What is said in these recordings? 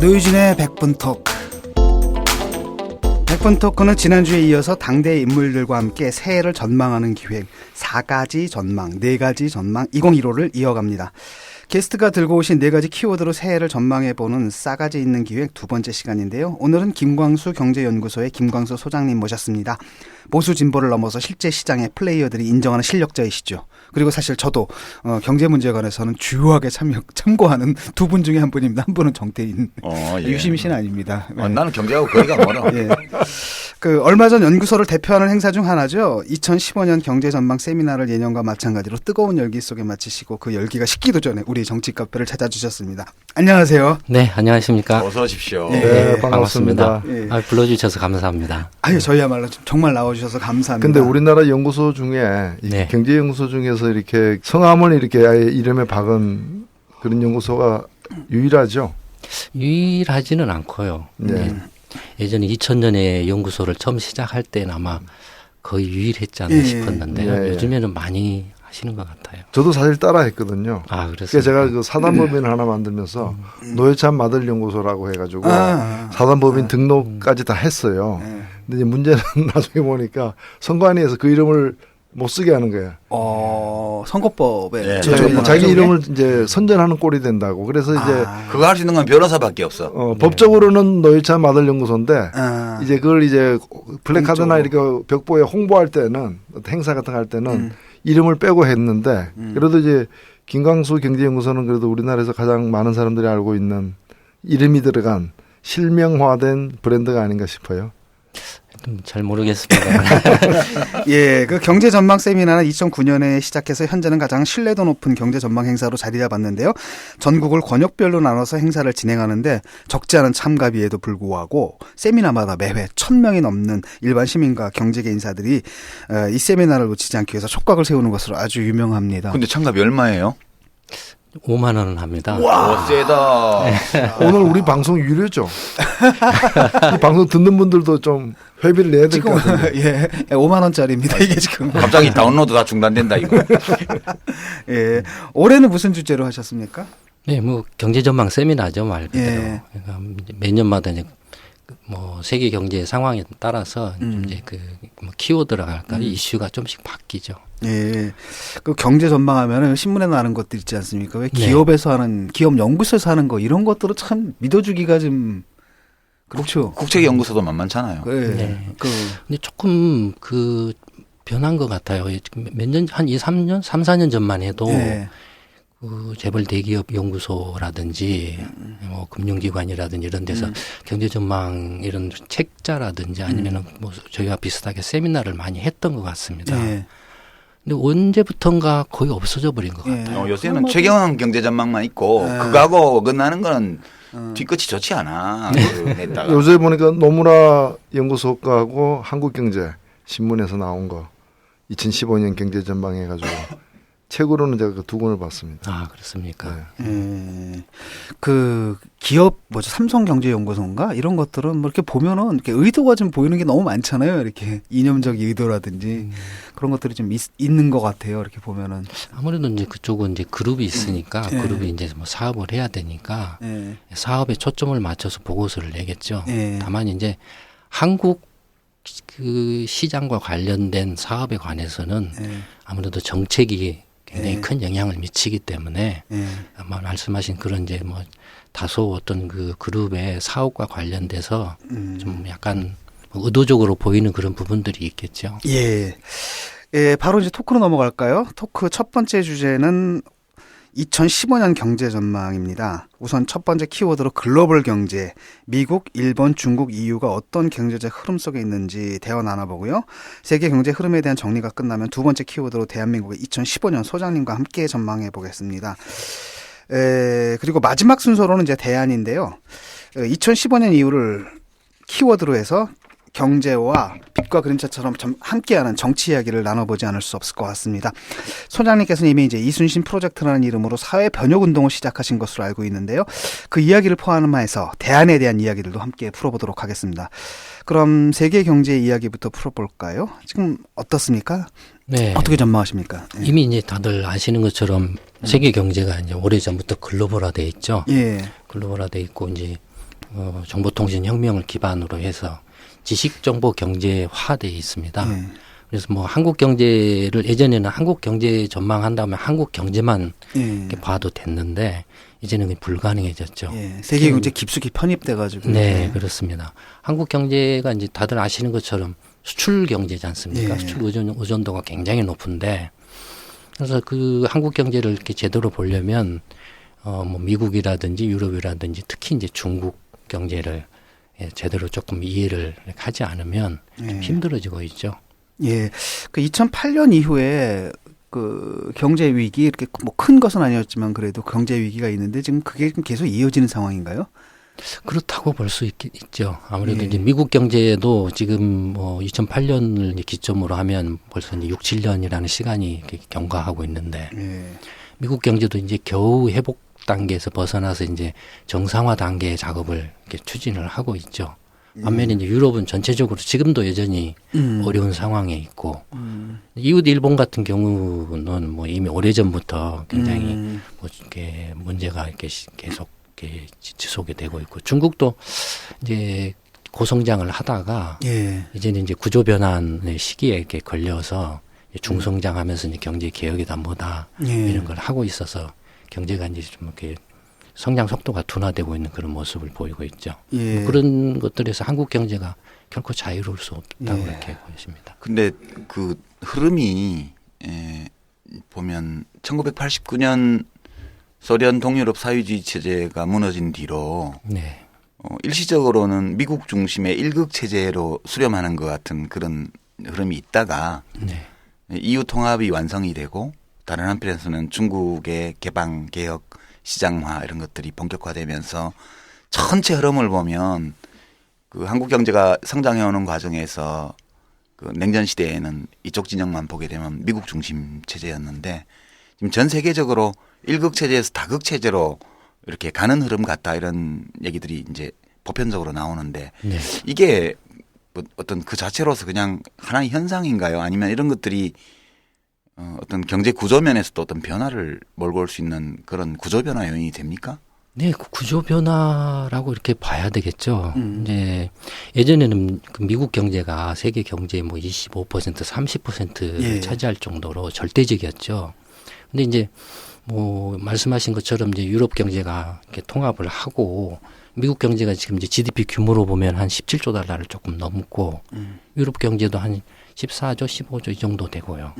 노유진의 100분 토크. 100분 토크는 지난주에 이어서 당대 인물들과 함께 새해를 전망하는 기획 4가지 전망, 4가지 전망 2015를 이어갑니다. 게스트가 들고 오신 4가지 키워드로 새해를 전망해보는 싸가지 있는 기획 두 번째 시간인데요. 오늘은 김광수 경제연구소의 김광수 소장님 모셨습니다. 보수 진보를 넘어서 실제 시장의 플레이어들이 인정하는 실력자이시죠. 그리고 사실 저도 경제 문제에 관해서는 주요하게 참고하는 두 분 중에 한 분입니다. 한 분은 정태인, 예. 유시민 씨는 아닙니다. 네. 나는 경제하고 거리가 멀어. 예. 얼마 전 연구소를 대표하는 행사 중 하나죠. 2015년 경제전망 세미나를 예년과 마찬가지로 뜨거운 열기 속에 마치시고 그 열기가 식기도 전에 우리 정치 카페를 찾아주셨습니다. 안녕하세요. 네, 안녕하십니까. 어서 오십시오. 예. 네, 반갑습니다. 예. 불러주셔서 감사합니다. 아유, 저희야말로 정말 나와주셔서 감사합니다. 근데 우리나라 연구소 중에 네. 경제연구소 중에서 이렇게 성함을 이렇게 아예 이름에 박은 그런 연구소가 유일하죠. 유일하지는 않고요. 네. 예전에 2000년에 연구소를 처음 시작할 때는 아마 거의 유일했지 않나 예. 싶었는데 예. 요즘에는 많이 하시는 것 같아요. 저도 사실 따라했거든요. 아, 그래서 그래서 제가 그 사단법인을 하나 만들면서 노회찬 마들연구소라고 해가지고 아. 사단법인 등록까지 다 했어요. 네. 근데 이제 문제는 나중에 보니까 선관위에서 그 이름을 못 쓰게 하는 거예요. 선거법에 네. 자기 이름을 이제 선전하는 꼴이 된다고. 그래서 이제 그거 할 수 있는 건 변호사밖에 없어. 법적으로는 노회찬 마들연구소인데 아. 이제 그걸 이제 플래카드나 공적으로. 이렇게 벽보에 홍보할 때는 행사 같은 거 할 때는 이름을 빼고 했는데 그래도 이제 김광수 경제연구소는 그래도 우리나라에서 가장 많은 사람들이 알고 있는 이름이 들어간 실명화된 브랜드가 아닌가 싶어요. 잘 모르겠습니다. 예, 그 경제 전망 세미나는 2009년에 시작해서 현재는 가장 신뢰도 높은 경제 전망 행사로 자리 잡았는데요. 전국을 권역별로 나눠서 행사를 진행하는데 적지 않은 참가비에도 불구하고 세미나마다 매회 1000명이 넘는 일반 시민과 경제계 인사들이 이 세미나를 놓치지 않기 위해서 촉각을 세우는 것으로 아주 유명합니다. 근데 참가비 얼마예요? 5만 원은 합니다. 와, 세다. 오늘 우리 방송 유료죠. 이 방송 듣는 분들도 좀 회비를 내야 될 것 지금 같아요. 예, 5만 원짜리입니다. 이게 지금. 갑자기 다운로드 다 중단된다 이거. 예, 올해는 무슨 주제로 하셨습니까? 네, 뭐 경제 전망 세미나죠, 말 그대로. 예. 그러니까 매년마다 이제 뭐 세계 경제 상황에 따라서 이제 뭐 키워드라 할까 이슈가 좀씩 바뀌죠. 예, 그 경제 전망하면은 신문에 나는 것들 있지 않습니까? 왜 네. 기업에서 하는, 기업 연구소에서 하는 거 이런 것들은 참 믿어주기가 좀 그렇죠. 국책연구소도 만만찮아요. 예, 네. 근데 조금 그 변한 것 같아요. 몇 년, 한 2, 3년, 3, 4년 전만 해도 예. 그 재벌 대기업 연구소라든지 뭐 금융기관이라든지 이런 데서 경제 전망 이런 책자라든지 아니면은 뭐 저희와 비슷하게 세미나를 많이 했던 것 같습니다. 예. 근데 언제부턴가 거의 없어져 버린 것 예. 같아요. 요새는 최경환 경제전망만 있고 예. 그거하고 어긋나는 거는 뒤끝이 좋지 않아. 그 냈다가. 요새 보니까 노무라 연구소하고 한국경제 신문에서 나온 거 2015년 경제 전망 해가지고 책으로는 제가 그 두 권을 봤습니다. 아, 그렇습니까? 네. 예. 그 기업 뭐죠, 삼성경제연구소인가 이런 것들은 뭐 이렇게 보면은 이렇게 의도가 좀 보이는 게 너무 많잖아요. 이렇게 이념적 의도라든지 그런 것들이 좀 있는 것 같아요. 이렇게 보면은. 아무래도 이제 그쪽은 이제 그룹이 있으니까 예. 그룹이 이제 뭐 사업을 해야 되니까 예. 사업에 초점을 맞춰서 보고서를 내겠죠. 예. 다만 이제 한국 그 시장과 관련된 사업에 관해서는 예. 아무래도 정책이 굉장히 예. 큰 영향을 미치기 때문에 예. 아마 말씀하신 그런 이제 뭐 다소 어떤 그 그룹의 사업과 관련돼서 좀 약간 의도적으로 보이는 그런 부분들이 있겠죠. 예. 예, 바로 이제 토크로 넘어갈까요? 토크 첫 번째 주제는 2015년 경제 전망입니다. 우선 첫 번째 키워드로 글로벌 경제, 미국, 일본, 중국, EU가 어떤 경제적 흐름 속에 있는지 대화 나눠보고요. 세계 경제 흐름에 대한 정리가 끝나면 두 번째 키워드로 대한민국의 2015년 소장님과 함께 전망해 보겠습니다. 그리고 마지막 순서로는 이제 대안인데요. 2015년 이후를 키워드로 해서 경제와 빛과 그림자처럼 함께하는 정치 이야기를 나눠보지 않을 수 없을 것 같습니다. 소장님께서는 이미 이제 이순신 프로젝트라는 이름으로 사회 변혁 운동을 시작하신 것으로 알고 있는데요. 그 이야기를 포함해서 대안에 대한 이야기들도 함께 풀어보도록 하겠습니다. 그럼 세계 경제 이야기부터 풀어볼까요? 지금 어떻습니까? 네. 어떻게 전망하십니까? 예. 이미 이제 다들 아시는 것처럼 세계 경제가 이제 오래전부터 글로벌화돼 있죠. 예. 글로벌화돼 있고 이제 정보통신혁명을 기반으로 해서 지식정보 경제화돼 있습니다. 예. 그래서 뭐 한국 경제를 예전에는 한국 경제 전망한다면 한국 경제만 예. 이렇게 봐도 됐는데 이제는 그게 불가능해졌죠. 예. 세계 경제 깊숙이 편입돼 가지고. 네, 그렇습니다. 한국 경제가 이제 다들 아시는 것처럼 수출 경제지 않습니까? 예. 수출 의존도가 굉장히 높은데 그래서 그 한국 경제를 이렇게 제대로 보려면 뭐 미국이라든지 유럽이라든지 특히 이제 중국 경제를 제대로 조금 이해를 하지 않으면 좀 예. 힘들어지고 있죠. 예. 그 2008년 이후에 그 경제 위기 이렇게 뭐 큰 것은 아니었지만 그래도 경제 위기가 있는데 지금 그게 계속 이어지는 상황인가요? 그렇다고 볼 수 있죠. 아무래도 예. 이제 미국 경제도 지금 뭐 2008년을 기점으로 하면 벌써 이제 6, 7년이라는 시간이 이렇게 경과하고 있는데 예. 미국 경제도 이제 겨우 회복 단계에서 벗어나서 이제 정상화 단계의 작업을 이렇게 추진을 하고 있죠. 반면에 이제 유럽은 전체적으로 지금도 여전히 어려운 상황에 있고 이웃 일본 같은 경우는 뭐 이미 오래전부터 굉장히 뭐 이렇게 문제가 이렇게 계속 이렇게 지속이 되고 있고 중국도 이제 고성장을 하다가 예. 이제는 이제 구조 변환의 시기에 이렇게 걸려서 중성장하면서 이제 경제 개혁이다 뭐다 예. 이런 걸 하고 있어서 경제가 이제 좀 이렇게 성장 속도가 둔화되고 있는 그런 모습을 보이고 있죠. 예. 뭐 그런 것들에서 한국 경제가 결코 자유로울 수 없다고 예. 그렇게 보여집니다. 근데 그 흐름이 보면 1989년 소련 동유럽 사회주의 체제가 무너진 뒤로 네. 일시적으로는 미국 중심의 일극 체제로 수렴하는 것 같은 그런 흐름이 있다가 네. EU 통합이 완성이 되고 다른 한편에서는 중국의 개방, 개혁, 시장화 이런 것들이 본격화되면서 전체 흐름을 보면 그 한국 경제가 성장해오는 과정에서 그 냉전 시대에는 이쪽 진영만 보게 되면 미국 중심 체제였는데 지금 전 세계적으로 일극 체제에서 다극 체제로 이렇게 가는 흐름 같다 이런 얘기들이 이제 보편적으로 나오는데 네. 이게 뭐 어떤 그 자체로서 그냥 하나의 현상인가요? 아니면 이런 것들이 어떤 경제 구조 면에서도 어떤 변화를 몰고 올 수 있는 그런 구조 변화 요인이 됩니까? 네, 그 구조 변화라고 이렇게 봐야 되겠죠. 이제 예전에는 그 미국 경제가 세계 경제의 뭐 25%, 30%를 예. 차지할 정도로 절대적이었죠. 근데 이제 뭐 말씀하신 것처럼 이제 유럽 경제가 이렇게 통합을 하고 미국 경제가 지금 이제 GDP 규모로 보면 한 17조 달러를 조금 넘고 유럽 경제도 한 14조, 15조 이 정도 되고요.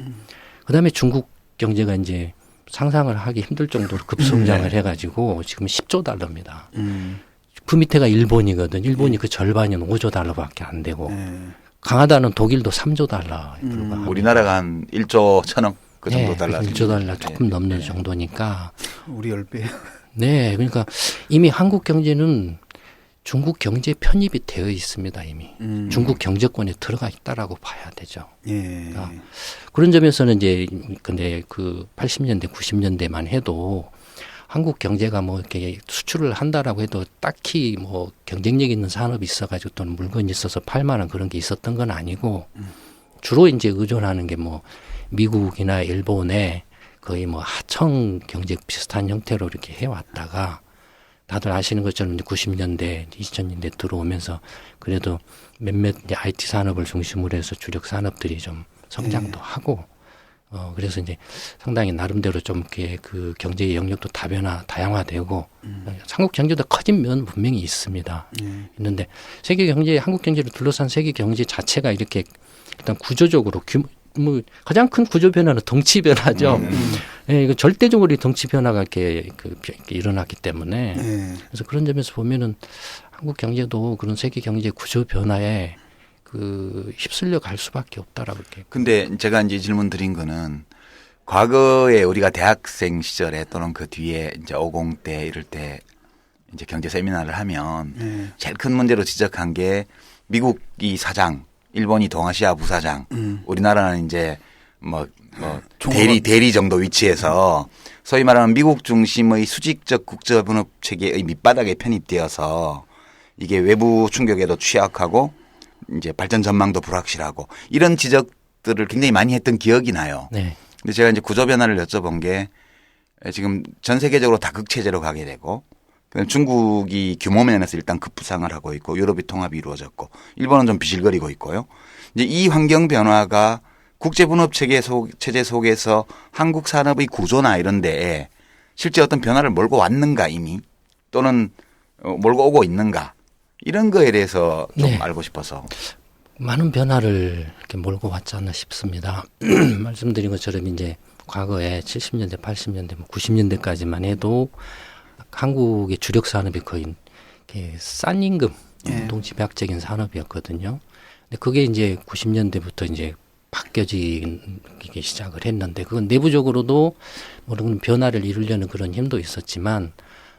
그다음에 중국 경제가 이제 상상을 하기 힘들 정도로 급성장을 해가지고 지금 10조 달러입니다. 그 밑에가 일본이거든. 일본이 그 절반이면 5조 달러밖에 안 되고 강하다는 독일도 3조 달러에 불과합니다. 우리나라가 한 1조 천억 그 정도 네, 달러. 1조 달러 조금 넘는 정도니까. 우리 10배. 네, 그러니까 이미 한국 경제는 중국 경제 편입이 되어 있습니다. 이미 중국 경제권에 들어가 있다라고 봐야 되죠. 예. 그런 점에서는 이제 근데 그 80년대, 90년대만 해도 한국 경제가 뭐 이렇게 수출을 한다라고 해도 딱히 뭐 경쟁력 있는 산업이 있어가지고 또는 물건이 있어서 팔만한 그런 게 있었던 건 아니고 주로 이제 의존하는 게 뭐 미국이나 일본에 거의 뭐 하청 경제 비슷한 형태로 이렇게 해왔다가 다들 아시는 것처럼 90년대, 2000년대 들어오면서 그래도 몇몇 이제 IT 산업을 중심으로 해서 주력 산업들이 좀 성장도 하고 그래서 이제 상당히 나름대로 좀 이렇게 그 경제의 영역도 다양화되고 한국 경제도 커진 면 분명히 있습니다. 있는데 세계 경제, 한국 경제를 둘러싼 세계 경제 자체가 이렇게 일단 구조적으로 뭐 가장 큰 구조 변화는 덩치 변화죠. 예, 이거 절대적으로 이 덩치 변화가 이렇게 일어났기 때문에 그래서 그런 점에서 보면은 한국 경제도 그런 세계 경제 구조 변화에 그 휩쓸려 갈 수밖에 없다라고 이렇게. 근데 제가 이제 질문 드린 거는 과거에 우리가 대학생 시절에 또는 그 뒤에 이제 50대 이럴 때 이제 경제 세미나를 하면 제일 큰 문제로 지적한 게 미국이 사장, 일본이 동아시아 부사장, 우리나라는 이제 뭐 대리 정도 위치에서 소위 말하는 미국 중심의 수직적 국제분업 체계의 밑바닥에 편입되어서 이게 외부 충격에도 취약하고 이제 발전 전망도 불확실하고 이런 지적들을 굉장히 많이 했던 기억이 나요. 네. 근데 제가 이제 구조 변화를 여쭤본 게 지금 전 세계적으로 다극 체제로 가게 되고 그다음에 중국이 규모 면에서 일단 급부상을 하고 있고 유럽이 통합이 이루어졌고 일본은 좀 비실거리고 있고요. 이제 이 환경 변화가 국제분업 체제 속에서 한국 산업의 구조나 이런 데에 실제 어떤 변화를 몰고 왔는가 이미 또는 몰고 오고 있는가 이런 거에 대해서 좀 네. 알고 싶어서. 많은 변화를 이렇게 몰고 왔지 않나 싶습니다. 말씀드린 것처럼 이제 과거에 70년대, 80년대, 90년대까지만 해도 한국의 주력 산업이 거의 이렇게 싼 임금, 동치백학적인 산업이었거든요. 근데 그게 이제 90년대부터 이제 바뀌어지기 시작을 했는데 그건 내부적으로도 모든 변화를 이루려는 그런 힘도 있었지만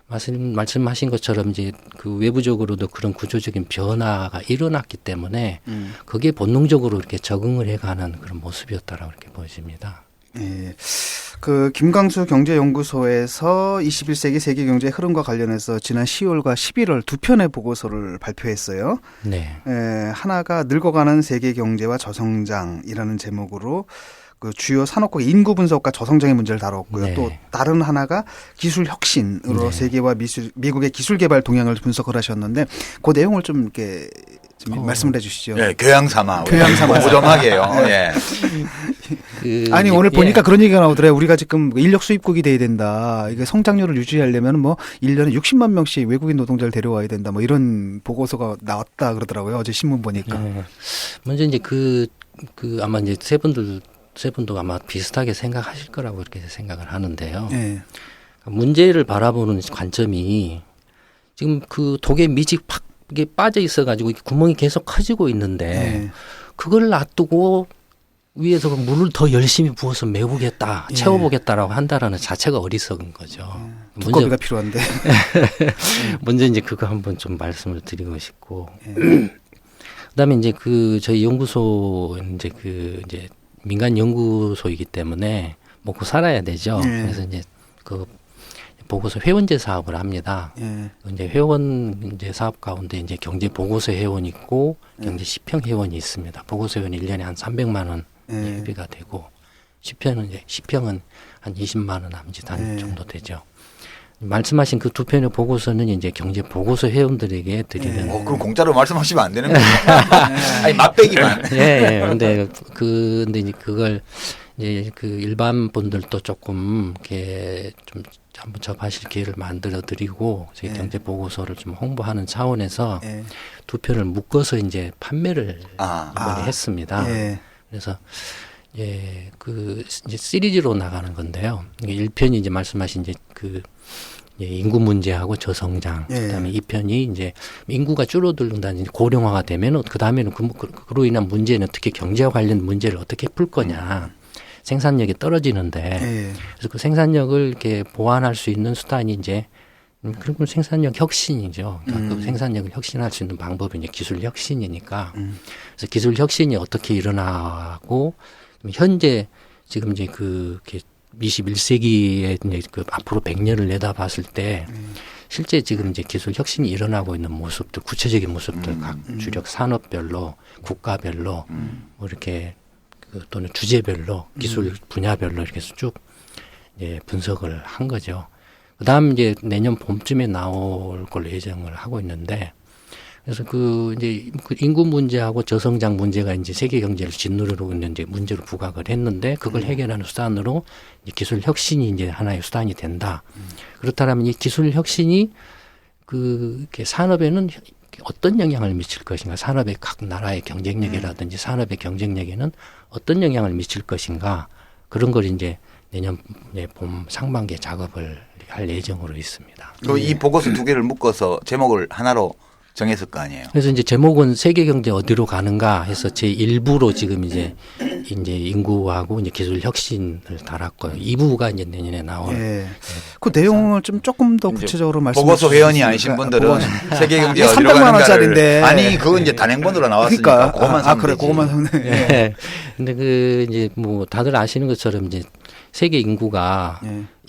말씀하신 것처럼 이제 그 외부적으로도 그런 구조적인 변화가 일어났기 때문에 그게 본능적으로 이렇게 적응을 해가는 그런 모습이었다라고 이렇게 보여집니다. 예. 그 김광수 경제연구소에서 21세기 세계 경제의 흐름과 관련해서 지난 10월과 11월 두 편의 보고서를 발표했어요. 네. 하나가 늙어가는 세계 경제와 저성장이라는 제목으로 그 주요 산업국 인구 분석과 저성장의 문제를 다뤘고요. 네. 또 다른 하나가 기술 혁신으로 네. 세계와 미국의 기술 개발 동향을 분석을 하셨는데 그 내용을 좀 이렇게 좀 말씀을 해주시죠. 예, 교양 삼아. 교양 삼아서. 공부 좀 하게요. 예. 아니 오늘 보니까 그런 얘기가 나오더라고요. 우리가 지금 인력 수입국이 돼야 된다. 이게 성장률을 유지하려면 뭐 1년에 60만 명씩 외국인 노동자를 데려와야 된다. 뭐 이런 보고서가 나왔다 그러더라고요. 어제 신문 보니까. 먼저 이제 아마 이제 세 분도 아마 비슷하게 생각하실 거라고 이렇게 생각을 하는데요. 네. 문제를 바라보는 관점이 지금 그 독에 밑이 팍 이게 빠져 있어가지고 구멍이 계속 커지고 있는데 네. 그걸 놔두고 위에서 물을 더 열심히 부어서 메우겠다, 채워보겠다라고 한다라는 자체가 어리석은 거죠. 두꺼비가 필요한데. 먼저 이제 그거 한번 좀 말씀을 드리고 싶고, 그다음에 이제 저희 연구소 이제 민간 연구소이기 때문에 먹고 살아야 되죠. 그래서 이제 그 보고서 회원제 사업을 합니다. 이제 회원제 사업 가운데 이제 경제 보고서 회원이 있고 경제 시평 회원이 있습니다. 보고서 회원이 1년에 한 300만 원 회비가 되고 시평은 한 20만 원 남짓한 정도 되죠. 말씀하신 그 두 편의 보고서는 이제 경제 보고서 회원들에게 드리는. 그럼 공짜로 말씀하시면 안 되는 거예요. 아니 맛배기만. 근데 이제 그걸 이제 그 일반 분들도 조금 이렇게 좀 한번 접하실 기회를 만들어 드리고 저희 경제 보고서를 좀 홍보하는 차원에서 두 편을 묶어서 이제 판매를 이번에 했습니다. 그래서 이제 시리즈로 나가는 건데요. 1편이 이제 말씀하신 이제 인구 문제하고 저성장. 그다음에 2편이 이제 인구가 줄어들는다든지 고령화가 되면은 그다음에는 그로 인한 문제는 특히 경제와 관련 문제를 어떻게 풀 거냐. 생산력이 떨어지는데 그래서 그 생산력을 이렇게 보완할 수 있는 수단이 이제 그리고 생산력 혁신이죠. 그러니까 그 생산력을 혁신할 수 있는 방법이 이제 기술 혁신이니까. 그래서 기술 혁신이 어떻게 일어나고 현재 지금 이제 21세기에 이제 앞으로 100년을 내다봤을 때 실제 지금 이제 기술 혁신이 일어나고 있는 모습들, 구체적인 모습들 각 주력 산업별로, 국가별로 뭐 이렇게 또는 주제별로, 기술 분야별로 이렇게 쭉 이제 분석을 한 거죠. 그다음 이제 내년 봄쯤에 나올 걸로 예정을 하고 있는데, 그래서 이제 인구 문제하고 저성장 문제가 이제 세계 경제를 짓누르고 있는 이제 문제로 부각을 했는데, 그걸 해결하는 수단으로 이제 기술 혁신이 이제 하나의 수단이 된다. 그렇다면 이 기술 혁신이 이렇게 산업에는 어떤 영향을 미칠 것인가, 산업의 각 나라의 경쟁력이라든지 산업의 경쟁력에는 어떤 영향을 미칠 것인가, 그런 걸 이제 내년 봄 상반기에 작업을 할 예정으로 있습니다. 그리고 이 보고서 두 개를 묶어서 제목을 하나로 정했을 거 아니에요. 그래서 이제 제목은 세계 경제 어디로 가는가 해서 제 1부로 지금 이제 인구하고 이제 기술 혁신을 달았고요. 2부가 이제 내년에 나올. 그 내용을 좀 조금 더 구체적으로 말씀해 보고서 주실 회원이 수 아니신 있을까요? 분들은 세계 경제 이게 어디로 300만 가는가를 원짜리인데. 아니 그건 이제 단행본으로 나왔으니까 그것만 사면 그래, 되지. 그것만 사면 돼. 근데 이제 뭐 다들 아시는 것처럼 이제 세계 인구가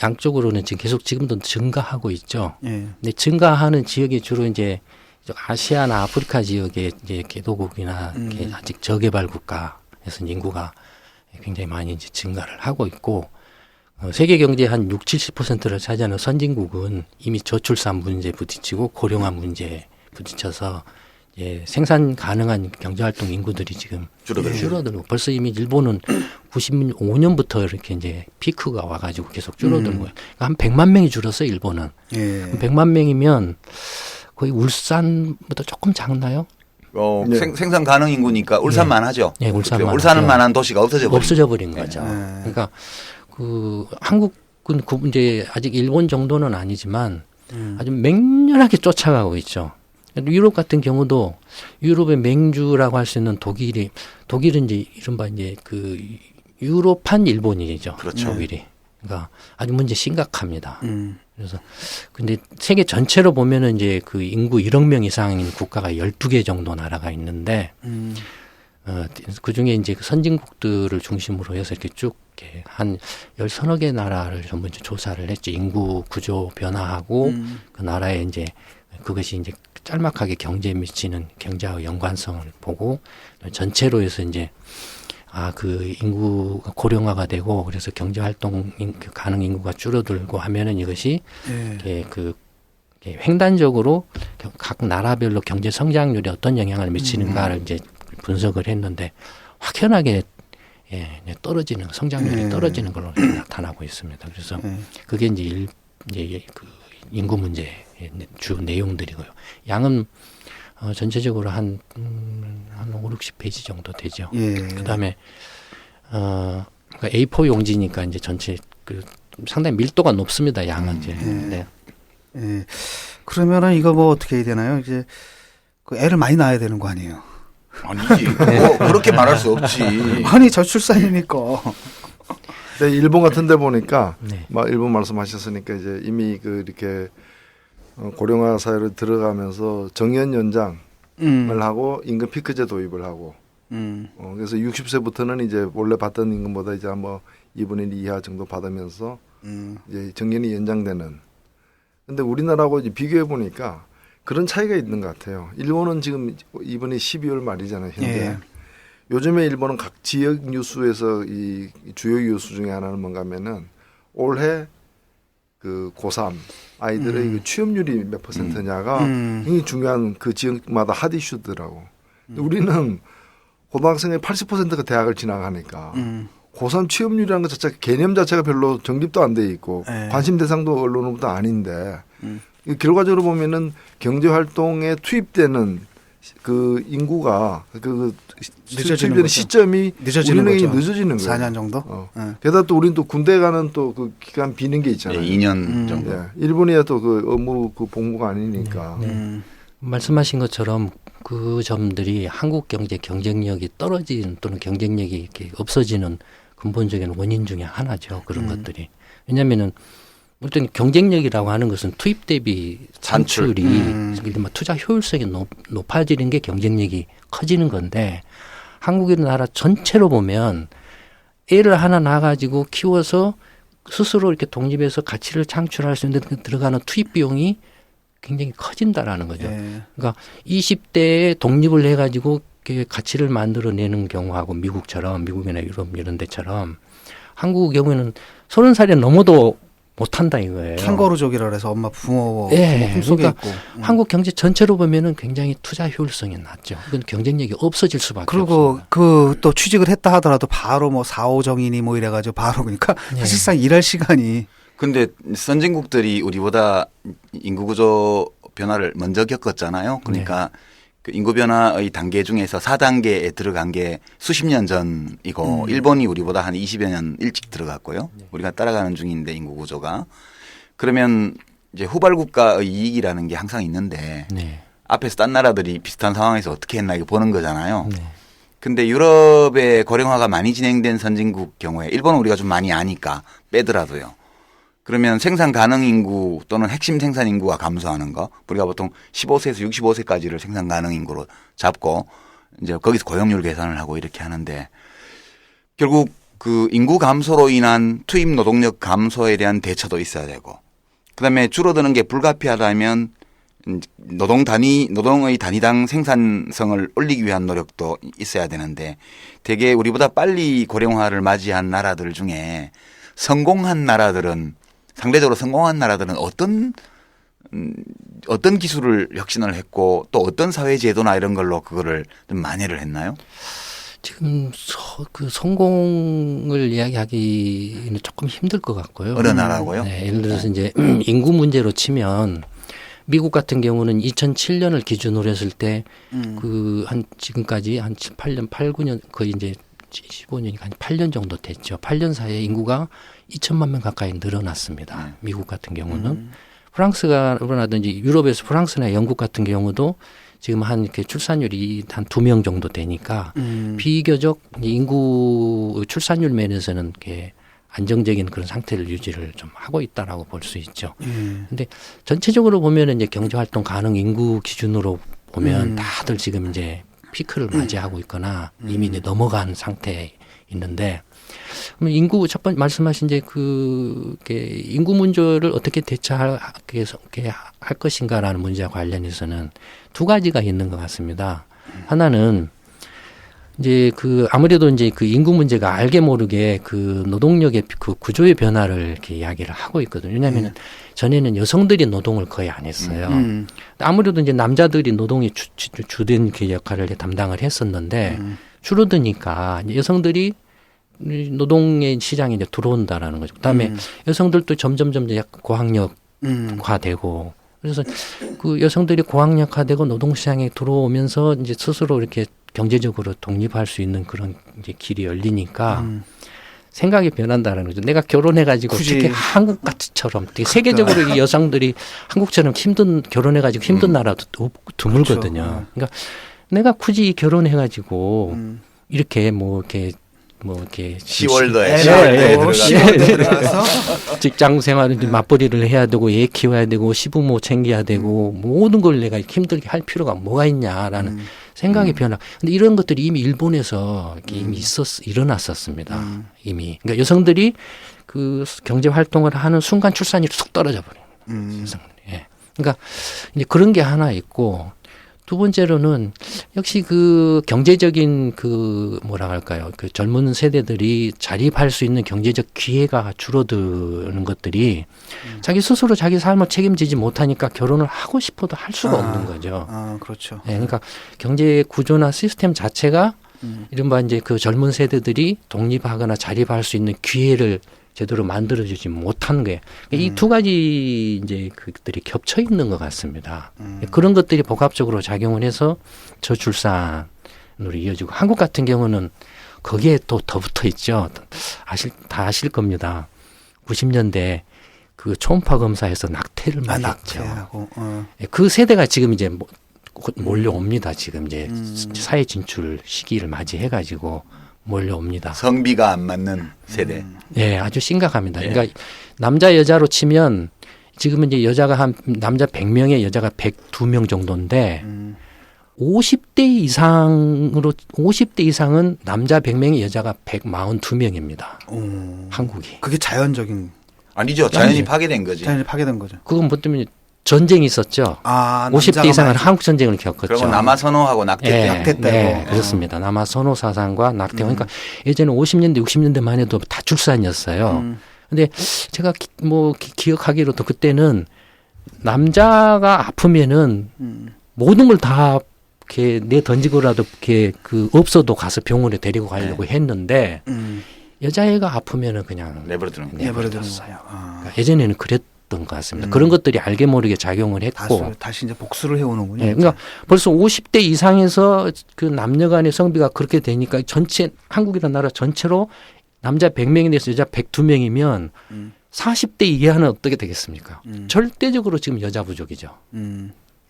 양쪽으로는 지금 계속 지금도 증가하고 있죠. 근데 증가하는 지역이 주로 이제 아시아나 아프리카 지역의 이제 개도국이나 아직 저개발 국가에서 인구가 굉장히 많이 이제 증가를 하고 있고, 세계 경제의 한 60-70%를 차지하는 선진국은 이미 저출산 문제에 부딪히고 고령화 문제에 부딪혀서 생산 가능한 경제활동 인구들이 지금 줄어들고 벌써 이미 일본은 95년부터 이렇게 이제 피크가 와가지고 계속 줄어드는 거예요. 그러니까 한 100만 명이 줄었어요, 일본은. 100만 명이면 거의 울산보다 조금 작나요? 네. 생산 가능 인구니까 울산만 하죠. 네, 울산만한 도시가 없어져 버린 거죠. 그러니까 그 한국은 그 이제 아직 일본 정도는 아니지만 아주 맹렬하게 쫓아가고 있죠. 유럽 같은 경우도 유럽의 맹주라고 할 수 있는 독일은 이제 이른바 이제 그 유럽판 일본이죠. 그렇죠. 독일이. 그러니까 아주 문제 심각합니다. 그래서 근데 세계 전체로 보면은 이제 그 인구 1억 명 이상인 국가가 12개 정도 나라가 있는데 그 중에 이제 그 선진국들을 중심으로 해서 이렇게 쭉 이렇게 한 10서너 개 나라를 전부 이제 조사를 했죠. 인구 구조 변화하고 그 나라의 이제 그것이 이제 짤막하게 경제에 미치는 경제와 연관성을 보고 전체로 해서 이제 그 인구가 고령화가 되고 그래서 경제 활동 가능 인구가 줄어들고 하면은 이것이 횡단적으로 각 나라별로 경제 성장률에 어떤 영향을 미치는가를 이제 분석을 했는데 확연하게 떨어지는 성장률이 떨어지는 걸로 이렇게 나타나고 있습니다. 그래서 그게 이제 그 인구 문제의 주 내용들이고요. 양은 전체적으로 한 5, 60페이지 정도 되죠. 그다음에 그러니까 A4 용지니까 이제 전체 그 상당히 밀도가 높습니다. 양은 이제. 네. 그러면은 이거 뭐 어떻게 해야 되나요? 이제 그 애를 많이 낳아야 되는 거 아니에요? 아니지. 그렇게 말할 수 없지. 아니 저출산이니까. 네, 일본 같은 데 보니까 막 일본 말씀하셨으니까 이제 이미 그 이렇게 고령화 사회로 들어가면서 정년 연장을 하고 임금 피크제 도입을 하고 그래서 60세부터는 이제 원래 받던 임금보다 이제 뭐 2분의 1 이하 정도 받으면서 이제 정년이 연장되는. 근데 우리나라하고 이제 비교해 보니까 그런 차이가 있는 것 같아요. 일본은 지금 이번에 12월 말이잖아요, 현재. 요즘에 일본은 각 지역 뉴스에서 이 주요 뉴스 중에 하나는 뭔가 하면은 올해 그 고3 아이들의 그 취업률이 몇 퍼센트냐가 굉장히 중요한 그 지역마다 핫 이슈더라고. 우리는 고등학생의 80%가 대학을 진학하니까 고3 취업률이라는 것 자체 개념 자체가 별로 정립도 안 돼 있고 관심 대상도 언론으로부터 아닌데 결과적으로 보면은 경제 활동에 투입되는 그 인구가 늦어지는 거죠. 시점이 늦어지는 우리는 거죠. 늦어지는 거예요. 4년 정도. 게다가 또 우리는 또 군대 가는 또 그 기간 비는 게 있잖아요. 2년 정도. 일본이야 또 그 업무 그 복무가 아니니까. 말씀하신 것처럼 그 점들이 한국 경제 경쟁력이 떨어지는 또는 경쟁력이 이렇게 없어지는 근본적인 원인 중에 하나죠. 그런 것들이. 왜냐하면은 어떤 경쟁력이라고 하는 것은 투입 대비 산출이 투자 효율성이 높아지는 게 경쟁력이 커지는 건데 한국이라는 전체로 보면 애를 하나 낳아가지고 키워서 스스로 이렇게 독립해서 가치를 창출할 수 있는 들어가는 투입 비용이 굉장히 커진다라는 거죠. 그러니까 20대에 독립을 해가지고 가치를 만들어내는 경우하고 미국이나 유럽 이런 데처럼 한국 경우에는 30살이 넘어도 못한다 이거예요. 캥거루족이라 그래서 엄마 부모 품속에 그러니까 있고. 한국 경제 전체로 보면은 굉장히 투자 효율성이 낮죠. 그건 경쟁력이 없어질 수밖에 그리고 없습니다. 그 또 취직을 했다 하더라도 바로 뭐 4호 정인이 뭐 이래가지고 바로 그러니까 사실상 일할 시간이. 근데 선진국들이 우리보다 인구 구조 변화를 먼저 겪었잖아요. 그러니까 그 인구 변화의 단계 중에서 4단계에 들어간 게 수십 년 전이고 일본이 우리보다 한 20여 년 일찍 들어갔고요. 우리가 따라가는 중인데 인구 구조가. 그러면 이제 후발 국가의 이익이라는 게 항상 있는데 앞에서 딴 나라들이 비슷한 상황에서 어떻게 했나 이거 보는 거잖아요. 근데 유럽의 고령화가 많이 진행된 선진국 경우에 일본은 우리가 좀 많이 아니까 빼더라도요. 그러면 생산 가능 인구 또는 핵심 생산 인구가 감소하는 거 우리가 보통 15세에서 65세까지를 생산 가능 인구로 잡고 이제 거기서 고용률 계산을 하고 이렇게 하는데 결국 그 인구 감소로 인한 투입 노동력 감소에 대한 대처도 있어야 되고 그다음에 줄어드는 게 불가피하다면 노동의 단위당 생산성을 올리기 위한 노력도 있어야 되는데 되게 우리보다 빨리 고령화를 맞이한 나라들 중에 성공한 나라들은 상대적으로 성공한 나라들은 어떤 기술을 혁신을 했고 또 어떤 사회 제도나 이런 걸로 그거를 좀 만회를 했나요? 지금 그 성공을 이야기하기는 조금 힘들 것 같고요. 어느 나라고요? 네, 예를 들어서 이제 인구 문제로 치면 미국 같은 경우는 2007년을 기준으로 했을 때 그 한 지금까지 한 8년, 8, 9년 거의 이제 15년이 한 8년 정도 됐죠. 8년 사이에 인구가 2천만 명 가까이 늘어났습니다. 미국 같은 경우는 프랑스가라든지 유럽에서 프랑스나 영국 같은 경우도 지금 한 이렇게 출산율이 한 2명 정도 되니까 비교적 인구 출산율 면에서는 이렇게 안정적인 그런 상태를 유지를 좀 하고 있다라고 볼 수 있죠. 근데 전체적으로 보면은 이제 경제 활동 가능 인구 기준으로 보면 다들 지금 이제 피크를 맞이하고 있거나 이미 이제 넘어간 상태에 있는데 그러면 인구 첫 번째 말씀하신 이제 인구 문제를 어떻게 대처할 것인가라는 문제와 관련해서는 두 가지가 있는 것 같습니다. 하나는 이제 아무래도 이제 그 인구 문제가 알게 모르게 그 노동력의 그 구조의 변화를 이렇게 이야기를 하고 있거든요. 왜냐하면 전에는 여성들이 노동을 거의 안 했어요. 아무래도 이제 남자들이 노동이 주된 그 역할을 담당을 했었는데 줄어드니까 이제 여성들이 노동의 시장에 이제 들어온다라는 거죠. 그다음에 여성들도 점점 약간 고학력화되고 그래서 그 여성들이 고학력화되고 노동시장에 들어오면서 이제 스스로 이렇게 경제적으로 독립할 수 있는 그런 이제 길이 열리니까 생각이 변한다라는 거죠. 내가 결혼해가지고 특히 한국 같이처럼 되게 세계적으로 이 여성들이 한국처럼 결혼해가지고 힘든 나라도 드물거든요. 그러니까 내가 굳이 결혼해가지고 이렇게 이렇게 10월도에 들어가서 직장 생활을 맞벌이를 해야 되고 애 키워야 되고 시부모 챙겨야 되고 모든 걸 내가 힘들게 할 필요가 뭐가 있냐라는 생각의 변화. 근데 이런 것들이 이미 일본에서 이미 일어났었습니다. 이미. 그러니까 여성들이 그 경제 활동을 하는 순간 출산율이 쑥 떨어져 버려요. 예. 그러니까 이제 그런 게 하나 있고 두 번째로는 역시 그 경제적인 그 젊은 세대들이 자립할 수 있는 경제적 기회가 줄어드는 것들이 자기 스스로 자기 삶을 책임지지 못하니까 결혼을 하고 싶어도 할 수가 없는 거죠. 그렇죠. 네, 그러니까 경제 구조나 시스템 자체가 이른바 이제 그 젊은 세대들이 독립하거나 자립할 수 있는 기회를 제대로 만들어주지 못한 거예요. 이 두 가지 이제 그들이 겹쳐 있는 것 같습니다. 그런 것들이 복합적으로 작용을 해서 저출산으로 이어지고 한국 같은 경우는 거기에 또 더 붙어 있죠. 다 아실 겁니다. 90년대 그 초음파 검사에서 낙태를 많이 했죠. 그 세대가 지금 이제 몰려옵니다. 지금 이제 사회 진출 시기를 맞이해가지고 몰려옵니다. 성비가 안 맞는 세대. 네, 아주 심각합니다. 그러니까 남자 여자로 치면 지금은 이제 남자 100명에 여자가 102명 정도인데 50대 이상은 남자 100명에 여자가 142명입니다. 한국이. 그게 자연적인 아니죠. 자연이 파괴된 거지. 자연이 파괴된 거죠. 그건 뭐 때문에 전쟁이 있었죠. 50대 이상은 한국 전쟁을 겪었죠. 그리고 남아 선호하고 낙태 때. 낙태 때고. 네, 그렇습니다. 남아 선호 사상과 낙태. 그러니까 예전에 50년대, 60년대만 해도 다출산이었어요. 근데 제가 기억하기로도 그때는 남자가 아프면은 모든 걸 다 이렇게 내던지고라도 이렇게 없어도 가서 병원에 데리고 가려고 했는데 여자애가 아프면은 그냥 내버려뒀어요. 그러니까 예전에는 그랬던 것 같습니다. 그런 것들이 알게 모르게 작용을 했고 다시 이제 복수를 해오는군요. 네, 그러니까 벌써 50대 이상에서 그 남녀 간의 성비가 그렇게 되니까 전체 한국이라는 나라 전체로 남자 100명에 대해서 여자 102명이면 40대 이하는 어떻게 되겠습니까? 절대적으로 지금 여자 부족이죠.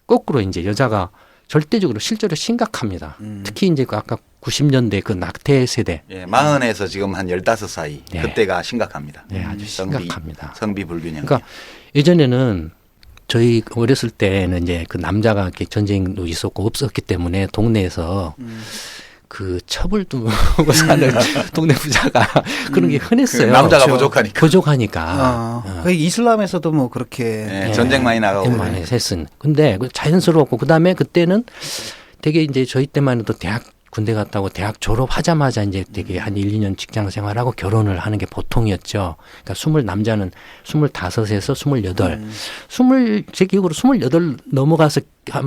거꾸로 이제 여자가 절대적으로 실제로 심각합니다. 특히 이제 아까 90년대 그 낙태 세대. 40에서 지금 한 15 사이. 네. 그때가 심각합니다. 네, 아주 심각합니다. 성비 불균형. 그러니까 예전에는 저희 어렸을 때는 이제 그 남자가 이렇게 전쟁도 있었고 없었기 때문에 동네에서 그 첩을 두고 사는 동네 부자가 그런 게 흔했어요. 남자가 그렇죠. 부족하니까. 그 이슬람에서도 뭐 그렇게 전쟁 많이 나가고. 많이 했은. 근데 자연스러웠고 그다음에 그때는 되게 이제 저희 때만 해도 군대 갔다 오고 대학 졸업하자마자 이제 되게 한 1, 2년 직장 생활하고 결혼을 하는 게 보통이었죠. 그러니까 남자는 25에서 28. 제 기억으로 28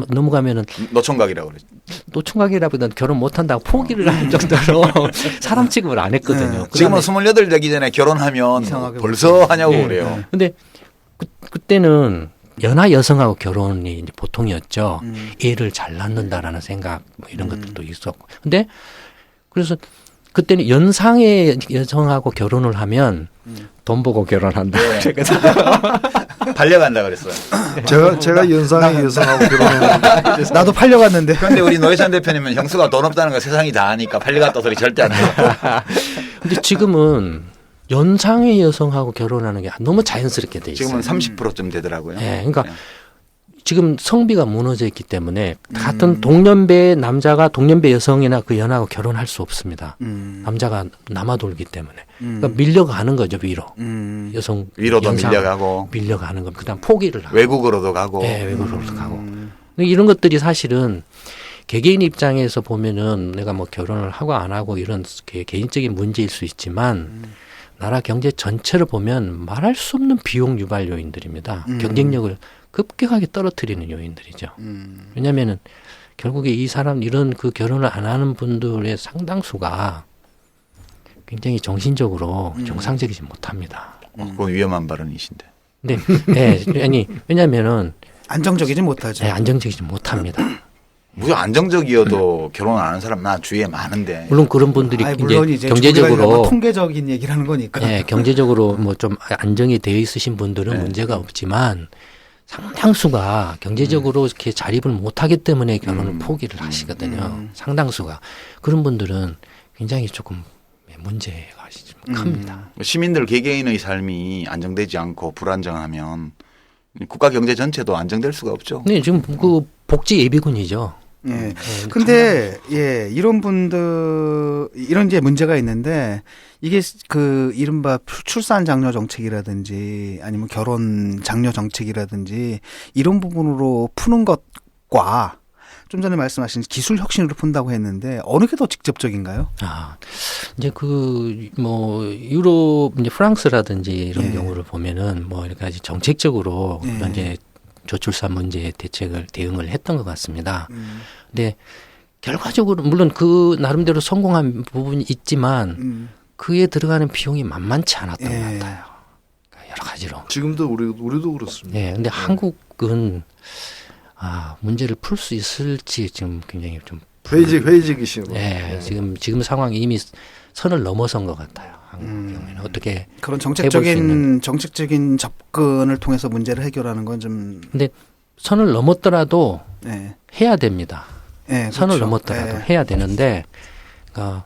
넘어가면은 노총각이라고 그러죠. 노총각이라보다는 결혼 못 한다고 포기를 할 정도로 사람 취급을 안 했거든요. 지금은 28 되기 전에 결혼하면 벌써 하냐고 그래요. 근데 그때는 연하 여성하고 결혼이 이제 보통이었죠. 애를 잘 낳는다라는 생각 뭐 이런 것들도 있었고. 근데 그래서 그때는 연상의 여성하고 결혼을 하면 돈 보고 결혼한다. 네. 반려간다 그랬어요. 제가 연상의 여성하고 결혼했는데 나도 팔려갔는데. 그런데 우리 노회찬 대표님은 형수가 돈 없다는 거 세상이 다 아니까 팔려갔다 소리 절대 안 해요. 근데 지금은 연상의 여성하고 결혼하는 게 너무 자연스럽게 돼 있어요. 지금은 30%좀 되더라고요. 네, 그러니까 지금 성비가 무너져 있기 때문에 같은 동년배 남자가 동년배 여성이나 그 연하고 결혼할 수 없습니다. 남자가 남아돌기 때문에 그러니까 밀려가는 거죠 위로. 여성 위로도 밀려가는 겁니다. 그다음 포기를 하고 외국으로도 가고. 네, 외국으로도 가고. 이런 것들이 사실은 개개인 입장에서 보면은 내가 뭐 결혼을 하고 안 하고 이런 개인적인 문제일 수 있지만 나라 경제 전체를 보면 말할 수 없는 비용 유발 요인들입니다. 경쟁력을 급격하게 떨어뜨리는 요인들이죠. 왜냐하면은 결국에 이 사람 이런 그 결혼을 안 하는 분들의 상당수가 굉장히 정신적으로 정상적이지 못합니다. 그건 위험한 발언이신데. 근데 아니 왜냐하면은 안정적이지 못하죠. 네, 안정적이지 못합니다. 무슨 안정적이어도 결혼 안 하는 사람 나 주위에 많은데. 물론 그런 분들이 물론 이제 경제적으로 통계적인 얘기를 하는 거니까. 네, 경제적으로 뭐 좀 안정이 되어 있으신 분들은 문제가 없지만 상당수가 경제적으로 이렇게 자립을 못하기 때문에 결혼을 포기를 하시거든요. 상당수가 그런 분들은 굉장히 조금 문제가 큽니다. 시민들 개개인의 삶이 안정되지 않고 불안정하면 국가 경제 전체도 안정될 수가 없죠. 네, 지금 그 복지 예비군이죠. 예. 근데 이런 분들 이런 이제 문제가 있는데 이게 그 이른바 출산 장려 정책이라든지 아니면 결혼 장려 정책이라든지 이런 부분으로 푸는 것과 좀 전에 말씀하신 기술 혁신으로 푼다고 했는데 어느 게 더 직접적인가요? 이제 그 뭐 유럽 이제 프랑스라든지 이런 경우를 보면은 뭐 이렇게 정책적으로 이제 저출산 문제에 대응을 했던 것 같습니다. 근데 결과적으로 물론 그 나름대로 성공한 부분이 있지만 그에 들어가는 비용이 만만치 않았던 것 같아요. 그러니까 여러 가지로. 지금도 우리도 그렇습니다. 네, 근데 한국은 문제를 풀 수 있을지 지금 굉장히 좀 회의적이시고. 네, 지금 상황이 이미 선을 넘어선 것 같아요. 한국 경우에는 어떻게 그런 정책적인 접근을 통해서 문제를 해결하는 건 좀. 근데 선을 넘었더라도 해야 됩니다. 선을 그렇죠. 넘었더라도 해야 되는데, 그러니까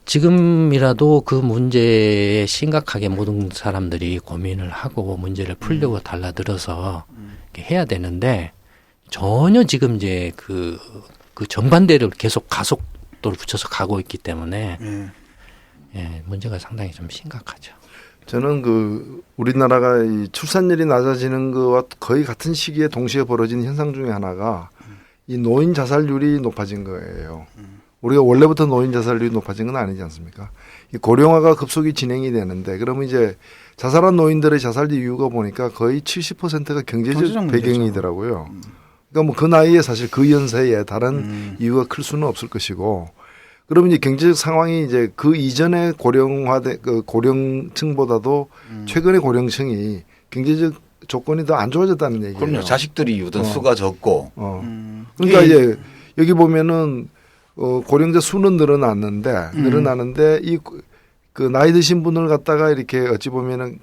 지금이라도 그 문제에 심각하게 모든 사람들이 고민을 하고 문제를 풀려고 달라들어서 이렇게 해야 되는데 전혀 지금 이제 그 정반대를 계속 가속도를 붙여서 가고 있기 때문에 문제가 상당히 좀 심각하죠. 저는 우리나라가 이 출산율이 낮아지는 것과 거의 같은 시기에 동시에 벌어진 현상 중에 하나가 이 노인 자살률이 높아진 거예요. 우리가 원래부터 노인 자살률이 높아진 건 아니지 않습니까? 이 고령화가 급속히 진행이 되는데 그러면 이제 자살한 노인들의 자살 이유가 보니까 거의 70%가 경제적 배경이더라고요. 그러니까 뭐 그 나이에 사실 그 연세에 다른 이유가 클 수는 없을 것이고 그러면 이제 경제적 상황이 이제 그 이전에 고령층보다도 최근의 고령층이 경제적 조건이 더 안 좋아졌다는 얘기예요. 그럼요. 자식들이 유든 수가 적고. 그러니까 이제 여기 보면은 고령자 수는 늘어나는데 그 나이 드신 분을 갖다가 이렇게 어찌 보면은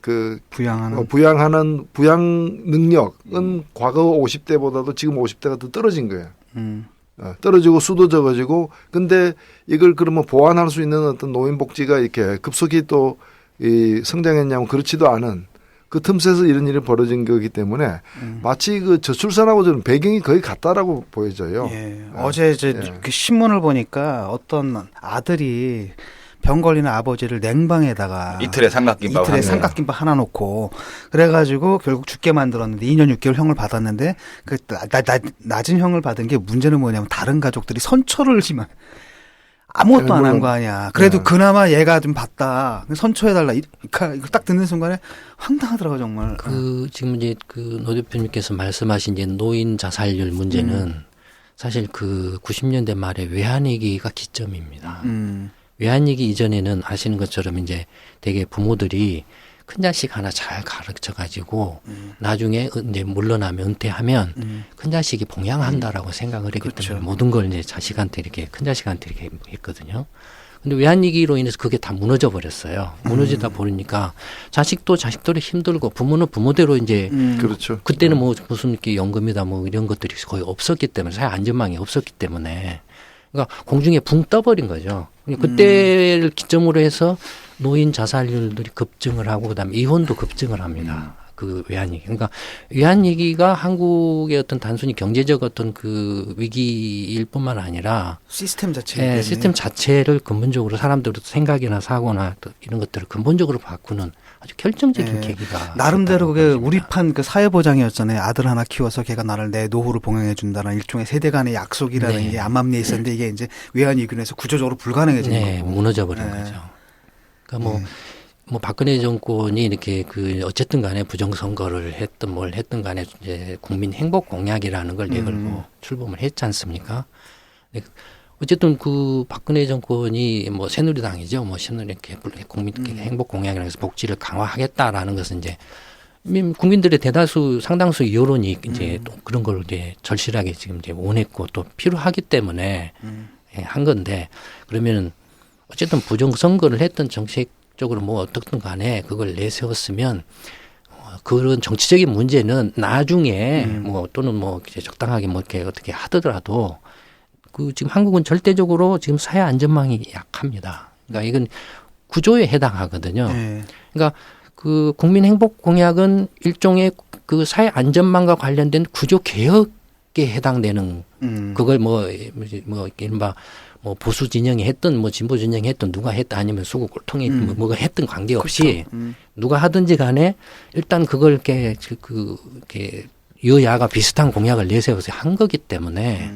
부양하는 부양 능력은 과거 50대보다도 지금 50대가 더 떨어진 거예요. 떨어지고 수도 적어지고 근데 이걸 그러면 보완할 수 있는 어떤 노인복지가 이렇게 급속히 또 성장했냐면 그렇지도 않은 그 틈새에서 이런 일이 벌어진 거기 때문에 마치 그 저출산하고 저는 배경이 거의 같다라고 보여져요. 어제 그 신문을 보니까 어떤 아들이 병 걸리는 아버지를 냉방에다가 이틀에 삼각김밥 이틀에 하나. 삼각김밥 하나 놓고 그래가지고 결국 죽게 만들었는데 2년 6개월 형을 받았는데 그 낮은 형을 받은 게 문제는 뭐냐면 다른 가족들이 선처를 지만 아무것도 안 한 거 아니야. 그래도 네. 그나마 얘가 좀 봤다. 선처해달라. 이걸 딱 듣는 순간에 황당하더라고 정말. 그 지금 이제 그 노 대표님께서 말씀하신 이제 노인 자살률 문제는 사실 그 90년대 말에 외환위기가 기점입니다. 외환위기 이전에는 아시는 것처럼 이제 되게 부모들이 큰 자식 하나 잘 가르쳐 가지고 나중에 이제 물러나면 은퇴하면 큰 자식이 봉양한다라고 생각을 했기 그렇죠. 때문에 모든 걸 이제 자식한테 이렇게 큰 자식한테 이렇게 했거든요. 근데 외환위기로 인해서 그게 다 무너져 버렸어요. 무너지다 보니까 자식도 자식대로 힘들고 부모는 부모대로 이제 그렇죠. 그때는 뭐 무슨 이렇게 연금이다 뭐 이런 것들이 거의 없었기 때문에 사회 안전망이 없었기 때문에 그러니까 공중에 붕 떠버린 거죠. 그때를 기점으로 해서 노인 자살률들이 급증을 하고 그다음에 이혼도 급증을 합니다. 그 외환위기. 그러니까 외환위기가 한국의 어떤 단순히 경제적 어떤 그 위기일 뿐만 아니라 시스템 자체. 예, 시스템 자체를 근본적으로 사람들의 생각이나 사고나 또 이런 것들을 근본적으로 바꾸는 아주 결정적인 계기가 나름대로 그게 있었다고 우리 보여집니다. 판 그 사회보장이었잖아요. 아들 하나 키워서 걔가 나를 내 노후를 봉양해 준다는 일종의 세대 간의 약속이라는 네. 게 암암리에 있었는데 이게 이제 외환위기로 구조적으로 불가능해진 네, 거고. 무너져 버린 네. 거죠. 그러니까 뭐 박근혜 정권이 이렇게 그 어쨌든 간에 부정선거를 했든 뭘 했든 간에 이제 국민 행복 공약이라는 걸 내걸고 출범을 했지 않습니까? 근데 어쨌든 그 박근혜 정권이 뭐 새누리당이죠. 뭐 새누리 이렇게 국민 행복 공약이라고 해서 복지를 강화하겠다라는 것은 이제 국민들의 대다수 상당수 여론이 이제 또 그런 걸 이제 절실하게 지금 이제 원했고 또 필요하기 때문에 예, 한 건데 그러면은 어쨌든 부정선거를 했던 정책적으로 뭐 어떻든 간에 그걸 내세웠으면 그런 정치적인 문제는 나중에 뭐 또는 뭐 이제 적당하게 뭐 이렇게 어떻게 하더라도 그 지금 한국은 절대적으로 지금 사회 안전망이 약합니다. 그러니까 이건 구조에 해당하거든요. 네. 그러니까 그 국민 행복 공약은 일종의 그 사회 안전망과 관련된 구조 개혁에 해당되는 그걸 뭐 이른바 뭐 보수 진영이 했든 뭐 진보 진영이 했든 누가 했든 아니면 수구 꼴통이 뭐가 했든 관계없이 누가 하든지 간에 일단 그걸 이렇게 이렇게 여야가 비슷한 공약을 내세워서 한 거기 때문에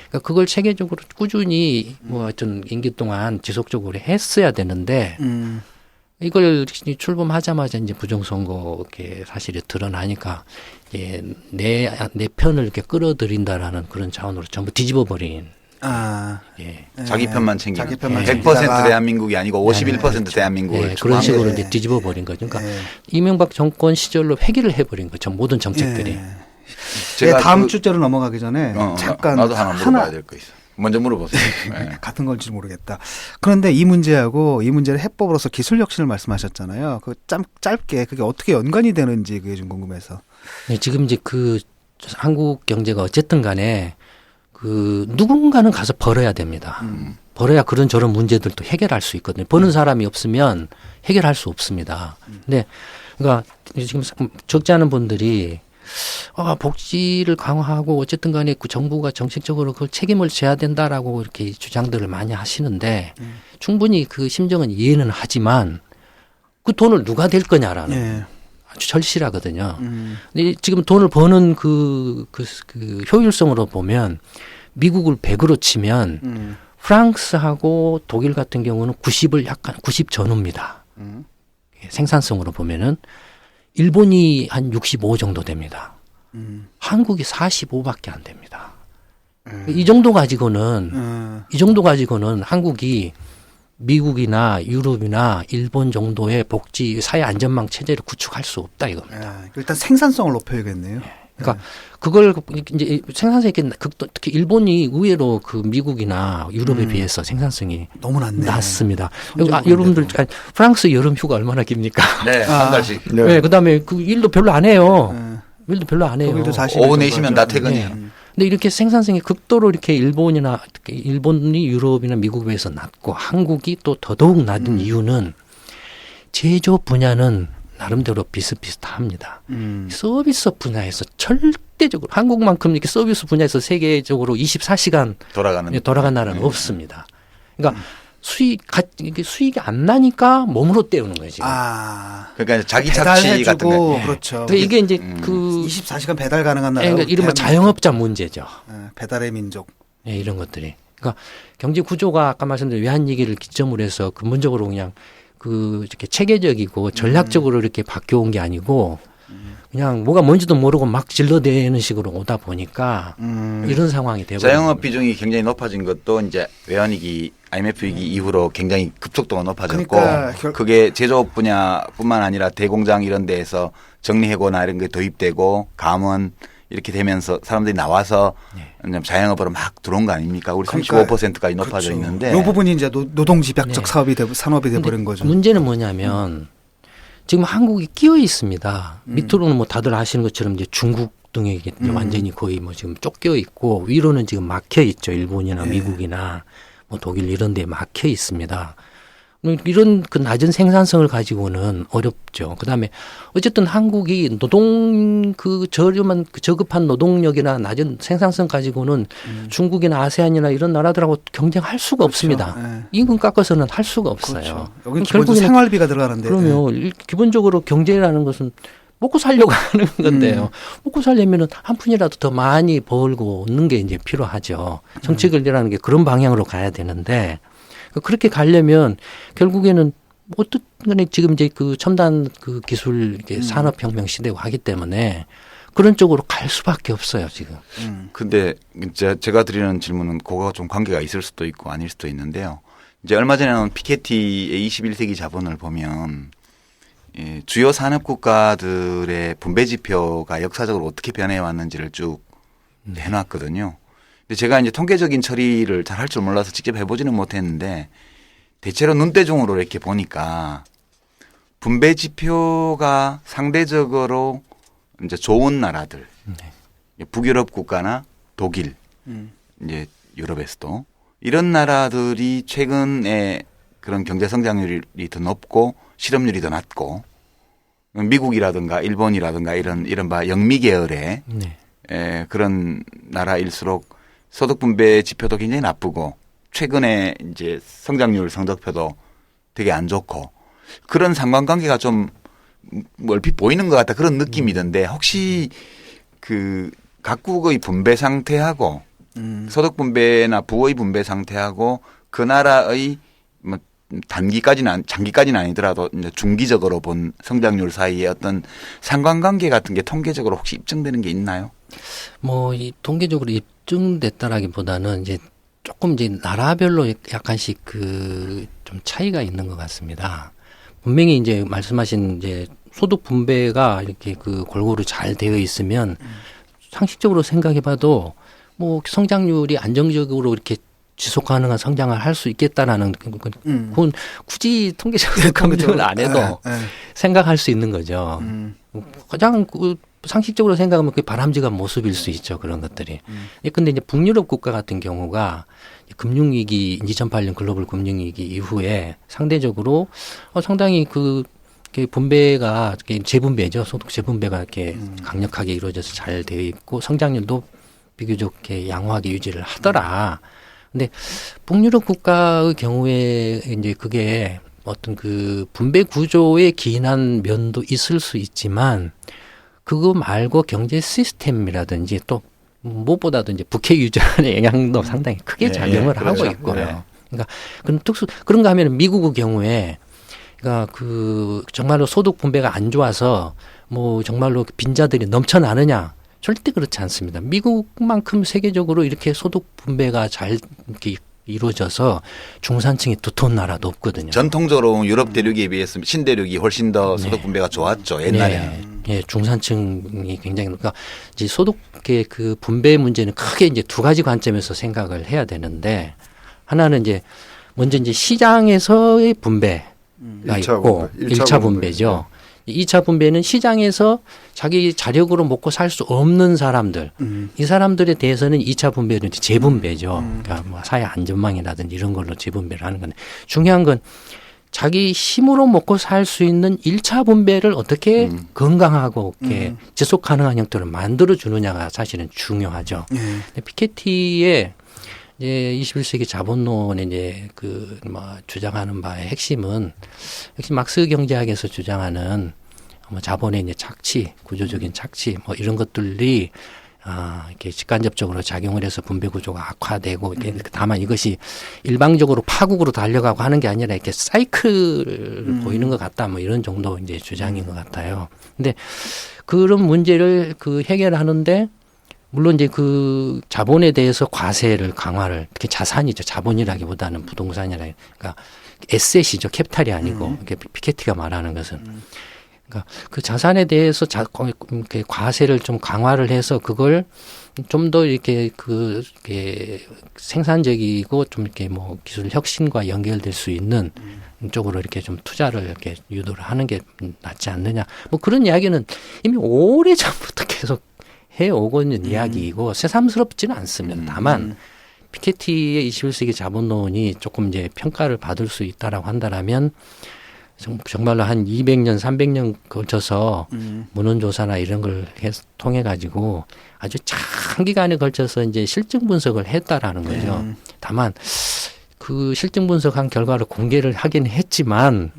그러니까 그걸 체계적으로 꾸준히 뭐 하여튼 임기 동안 지속적으로 했어야 되는데 이걸 출범하자마자 이제 부정선거 이렇게 사실이 드러나니까 이제 내 편을 이렇게 끌어들인다라는 그런 차원으로 전부 뒤집어 버린. 아, 예. 자기 편만 챙기는. 자기 편만 100% 챙기다가 대한민국이 아니고 51% 대한민국을 예, 그런 식으로 네. 이제 뒤집어 버린 거죠. 그러니까 네. 이명박 정권 시절로 획일을 해버린 거죠. 모든 정책들이. 네. 제가 다음 주제로 넘어가기 전에 잠깐 나도 하나 물어봐야 될 거 있어. 먼저 물어보세요. 네. 같은 건지 모르겠다. 그런데 이 문제하고 이 문제를 해법으로서 기술 혁신을 말씀하셨잖아요. 그 짧게 그게 어떻게 연관이 되는지 그게 좀 궁금해서. 네, 지금 이제 그 한국 경제가 어쨌든 간에 그 누군가는 가서 벌어야 됩니다. 벌어야 그런 저런 문제들도 해결할 수 있거든요. 버는 사람이 없으면 해결할 수 없습니다. 근데 그러니까 지금 적지 않은 분들이 복지를 강화하고 어쨌든 간에 그 정부가 정책적으로 그걸 책임을 져야 된다라고 이렇게 주장들을 많이 하시는데 충분히 그 심정은 이해는 하지만 그 돈을 누가 댈 거냐라는 예. 아주 절실하거든요. 근데 지금 돈을 버는 그 효율성으로 보면 미국을 100으로 치면 프랑스하고 독일 같은 경우는 90을 약간 90 전후입니다. 생산성으로 보면은 일본이 한 65 정도 됩니다. 한국이 45밖에 안 됩니다. 이 정도 가지고는 한국이 미국이나 유럽이나 일본 정도의 복지 사회 안전망 체제를 구축할 수 없다 이겁니다. 일단 생산성을 높여야겠네요. 그러니까 그걸 이제 생산성이 특히 일본이 의외로 그 미국이나 유럽에 비해서 생산성이 너무 낮습니다. 여러분들 프랑스 여름 휴가 얼마나 깁니까? 네, 한 달씩. 네. 네, 그다음에 그 일도 별로 안 해요. 일도 별로 안 해요. 독일도 40 오후 4시면 다 퇴근이에요. 근데 이렇게 생산성이 극도로 이렇게 일본이 유럽이나 미국에 비해서 낮고 한국이 또 더더욱 낮은 이유는 제조 분야는 나름대로 비슷비슷합니다. 서비스 분야에서 절대적으로 한국만큼 이렇게 서비스 분야에서 세계적으로 24시간 돌아가는 나라는 없습니다. 그러니까 이게 수익이 안 나니까 몸으로 때우는 거예요, 지금. 그러니까 자기 착취 같은 거. 그렇죠. 그러니까 이게 이제 24시간 배달 가능한 나라. 그러니까 이른바 자영업자 문제죠. 배달의 민족. 네, 이런 것들이. 그러니까 경제 구조가 아까 말씀드린 외환위기를 기점으로 해서 근본적으로 그냥 이렇게 체계적이고 전략적으로 이렇게 바뀌어온 게 아니고 그냥 뭐가 뭔지도 모르고 막 질러대는 식으로 오다 보니까 이런 상황이 되고 자영업 비중이 굉장히 높아진 것도 이제 외환위기 IMF 위기 이후로 굉장히 급속도가 높아졌고 그러니까 그게 제조업 분야뿐만 아니라 대공장 이런 데에서 정리해고나 이런 게 도입되고 감원 이렇게 되면서 사람들이 나와서 자영업으로 막 들어온 거 아닙니까? 우리 35%까지 높아져 그렇죠. 있는데 이 부분이 이제 노동집약적 산업이 돼버린 거죠. 문제는 뭐냐면 지금 한국이 끼어 있습니다. 밑으로는 뭐 다들 아시는 것처럼 이제 중국 등에 이제 완전히 거의 뭐 지금 쫓겨 있고 위로는 지금 막혀 있죠. 일본이나 미국이나 뭐 독일 이런 데에 막혀 있습니다. 이런 그 낮은 생산성을 가지고는 어렵죠. 그다음에 어쨌든 한국이 저렴한 저급한 노동력이나 낮은 생산성 가지고는 중국이나 아세안이나 이런 나라들하고 경쟁할 수가 없습니다. 임금 깎아서는 할 수가 없어요. 그렇죠. 여기 기본적으로 생활비가 들어가는데. 그러면 기본적으로 경제라는 것은 먹고 살려고 하는 건데요. 먹고 살려면은 한 푼이라도 더 많이 벌고 얻는 게 이제 필요하죠. 정책이라는 게 그런 방향으로 가야 되는데 그렇게 가려면 결국에는 어떤 간에 지금 이제 그 첨단 그 기술 산업혁명 시대고 하기 때문에 그런 쪽으로 갈 수밖에 없어요 지금. 근데 제가 드리는 질문은 그거가 좀 관계가 있을 수도 있고 아닐 수도 있는데요. 이제 얼마 전에 나온 피케티의 21세기 자본을 보면 주요 산업 국가들의 분배 지표가 역사적으로 어떻게 변해 왔는지를 쭉 해놨거든요. 근데 제가 이제 통계적인 처리를 잘 할 줄 몰라서 직접 해보지는 못했는데 대체로 눈대중으로 이렇게 보니까 분배 지표가 상대적으로 이제 좋은 나라들, 북유럽 국가나 독일, 이제 유럽에서도 이런 나라들이 최근에 그런 경제 성장률이 더 높고 실업률이 더 낮고 미국이라든가 일본이라든가 이른바 영미 계열의 그런 나라일수록 소득 분배 지표도 굉장히 나쁘고 최근에 이제 성장률 성적표도 되게 안 좋고 그런 상관관계가 좀 얼핏 보이는 것 같다 그런 느낌이던데 혹시 그 각국의 분배 상태하고 소득 분배나 부의 분배 상태하고 그 나라의 뭐 장기까지는 아니더라도 이제 중기적으로 본 성장률 사이에 어떤 상관관계 같은 게 통계적으로 혹시 입증되는 게 있나요? 뭐 이 통계적으로 입증됐다라기보다는 이제 조금 이제 나라별로 약간씩 좀 차이가 있는 것 같습니다. 분명히 이제 말씀하신 이제 소득 분배가 이렇게 골고루 잘 되어 있으면 상식적으로 생각해봐도 뭐 성장률이 안정적으로 이렇게 지속 가능한 성장을 할 수 있겠다라는 그건 굳이 통계적으로 검증을 안 해도 생각할 수 있는 거죠. 가장 상식적으로 생각하면 그게 바람직한 모습일 수 있죠. 그런 것들이. 근데 이제 북유럽 국가 같은 경우가 금융위기 2008년 글로벌 금융위기 이후에 상대적으로 상당히 분배가 재분배죠. 소득 재분배가 이렇게 강력하게 이루어져서 잘 되어 있고 성장률도 비교적 이렇게 양호하게 유지를 하더라. 근데 북유럽 국가의 경우에 이제 그게 어떤 분배 구조에 기인한 면도 있을 수 있지만 그거 말고 경제 시스템이라든지 또 무엇보다도 이제 북핵 유전의 영향도 상당히 크게 작용을 하고 있고요. 그러니까 그런가 하면 미국의 경우에 그러니까 정말로 소득 분배가 안 좋아서 뭐 정말로 빈자들이 넘쳐나느냐? 절대 그렇지 않습니다. 미국만큼 세계적으로 이렇게 소득 분배가 잘 이렇게 이루어져서 중산층이 두터운 나라도 없거든요. 전통적으로 유럽 대륙에 비해서 신대륙이 훨씬 더 소득 분배가 좋았죠. 옛날에는. 중산층이 굉장히 그러니까 이제 소득의 분배 문제는 크게 이제 두 가지 관점에서 생각을 해야 되는데 하나는 이제 먼저 이제 시장에서의 분배가 있고 1차 분배죠. 2차 분배는 시장에서 자기 자력으로 먹고 살 수 없는 사람들, 이 사람들에 대해서는 2차 분배는 재분배죠. 그러니까 뭐 사회 안전망이라든지 이런 걸로 재분배를 하는 건데 중요한 건 자기 힘으로 먹고 살 수 있는 1차 분배를 어떻게 건강하고 이렇게 지속 가능한 형태로 만들어 주느냐가 사실은 중요하죠. 근데 피케티의 이제 21세기 자본론의 이제 뭐 주장하는 바의 핵심은 역시 막스 경제학에서 주장하는 뭐 자본의 이제 착취, 구조적인 착취 뭐 이런 것들이 이렇게 직간접적으로 작용을 해서 분배 구조가 악화되고 다만 이것이 일방적으로 파국으로 달려가고 하는 게 아니라 이렇게 사이클을 보이는 것 같다 뭐 이런 정도 이제 주장인 것 같아요. 근데 그런 문제를 해결하는데 물론 이제 그 자본에 대해서 과세를 강화를 특히 자산이죠. 자본이라기보다는 부동산이라 그러니까 에셋이죠. 캐피탈이 아니고 이렇게 피케티가 말하는 것은 그러니까 그 자산에 대해서 이렇게 과세를 좀 강화를 해서 그걸 좀 더 이렇게 이렇게 생산적이고 좀 이렇게 뭐 기술 혁신과 연결될 수 있는 쪽으로 이렇게 좀 투자를 이렇게 유도를 하는 게 낫지 않느냐. 뭐 그런 이야기는 이미 오래 전부터 계속 해오고 있는 이야기이고 새삼스럽지는 않습니다. 다만 피케티의 21세기 자본론이 조금 이제 평가를 받을 수 있다라고 한다라면 정말로 한 200년, 300년 걸쳐서 문헌조사나 이런 걸 통해 가지고 아주 장기간에 걸쳐서 이제 실증 분석을 했다라는 거죠. 다만 그 실증 분석한 결과를 공개를 하긴 했지만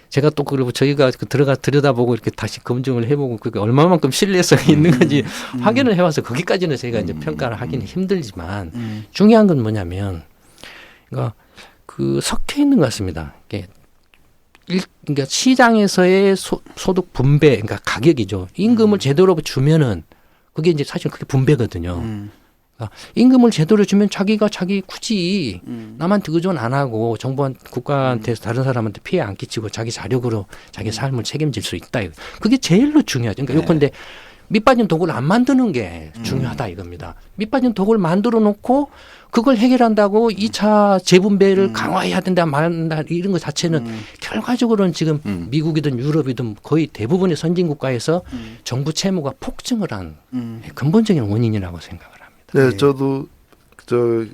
제가 또 그리고 저희가 들여다보고 이렇게 다시 검증을 해보고 그게 얼마만큼 신뢰성이 있는 건지 확인을 해와서 거기까지는 저희가 이제 평가를 하기는 힘들지만 중요한 건 뭐냐면 그러니까 섞여 있는 것 같습니다. 그러니까 시장에서의 소득 분배, 그러니까 가격이죠. 임금을 제대로 주면은 그게 이제 사실 그게 분배거든요. 그러니까 임금을 제대로 주면 자기가 굳이 남한테 의존 안 하고 정부한테 국가한테 다른 사람한테 피해 안 끼치고 자기 자력으로 자기 삶을 책임질 수 있다. 그게 제일로 중요하죠. 그러니까 요컨대 밑빠진 독을 안 만드는 게 중요하다 이겁니다. 밑빠진 독을 만들어 놓고 그걸 해결한다고 2차 재분배를 강화해야 된다 말한다 이런 것 자체는 결과적으로는 지금 미국이든 유럽이든 거의 대부분의 선진국가에서 정부 채무가 폭증을 한 근본적인 원인이라고 생각을 합니다. 네, 저도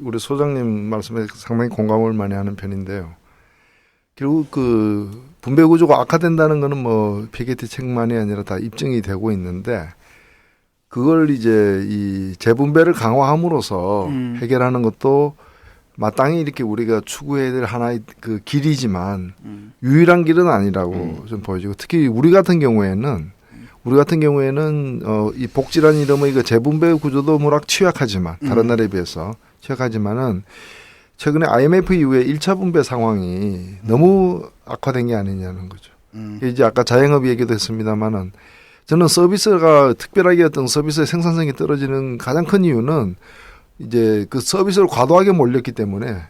우리 소장님 말씀에 상당히 공감을 많이 하는 편인데요. 결국 그 분배 구조가 악화된다는 거는 뭐 피게티 책만이 아니라 다 입증이 되고 있는데 그걸 이제 이 재분배를 강화함으로써 해결하는 것도 마땅히 이렇게 우리가 추구해야 될 하나의 그 길이지만 유일한 길은 아니라고 좀 보여지고 특히 우리 같은 경우에는 이 복지라는 이름의 그 재분배 구조도 무락 취약하지만 다른 나라에 비해서 취약하지만은 최근에 IMF 이후에 1차 분배 상황이 너무 악화된 게 아니냐는 거죠. 이제 아까 자영업 얘기도 했습니다만은 저는 서비스가 특별하게 어떤 서비스의 생산성이 떨어지는 가장 큰 이유는 이제 그 서비스를 과도하게 몰렸기 때문에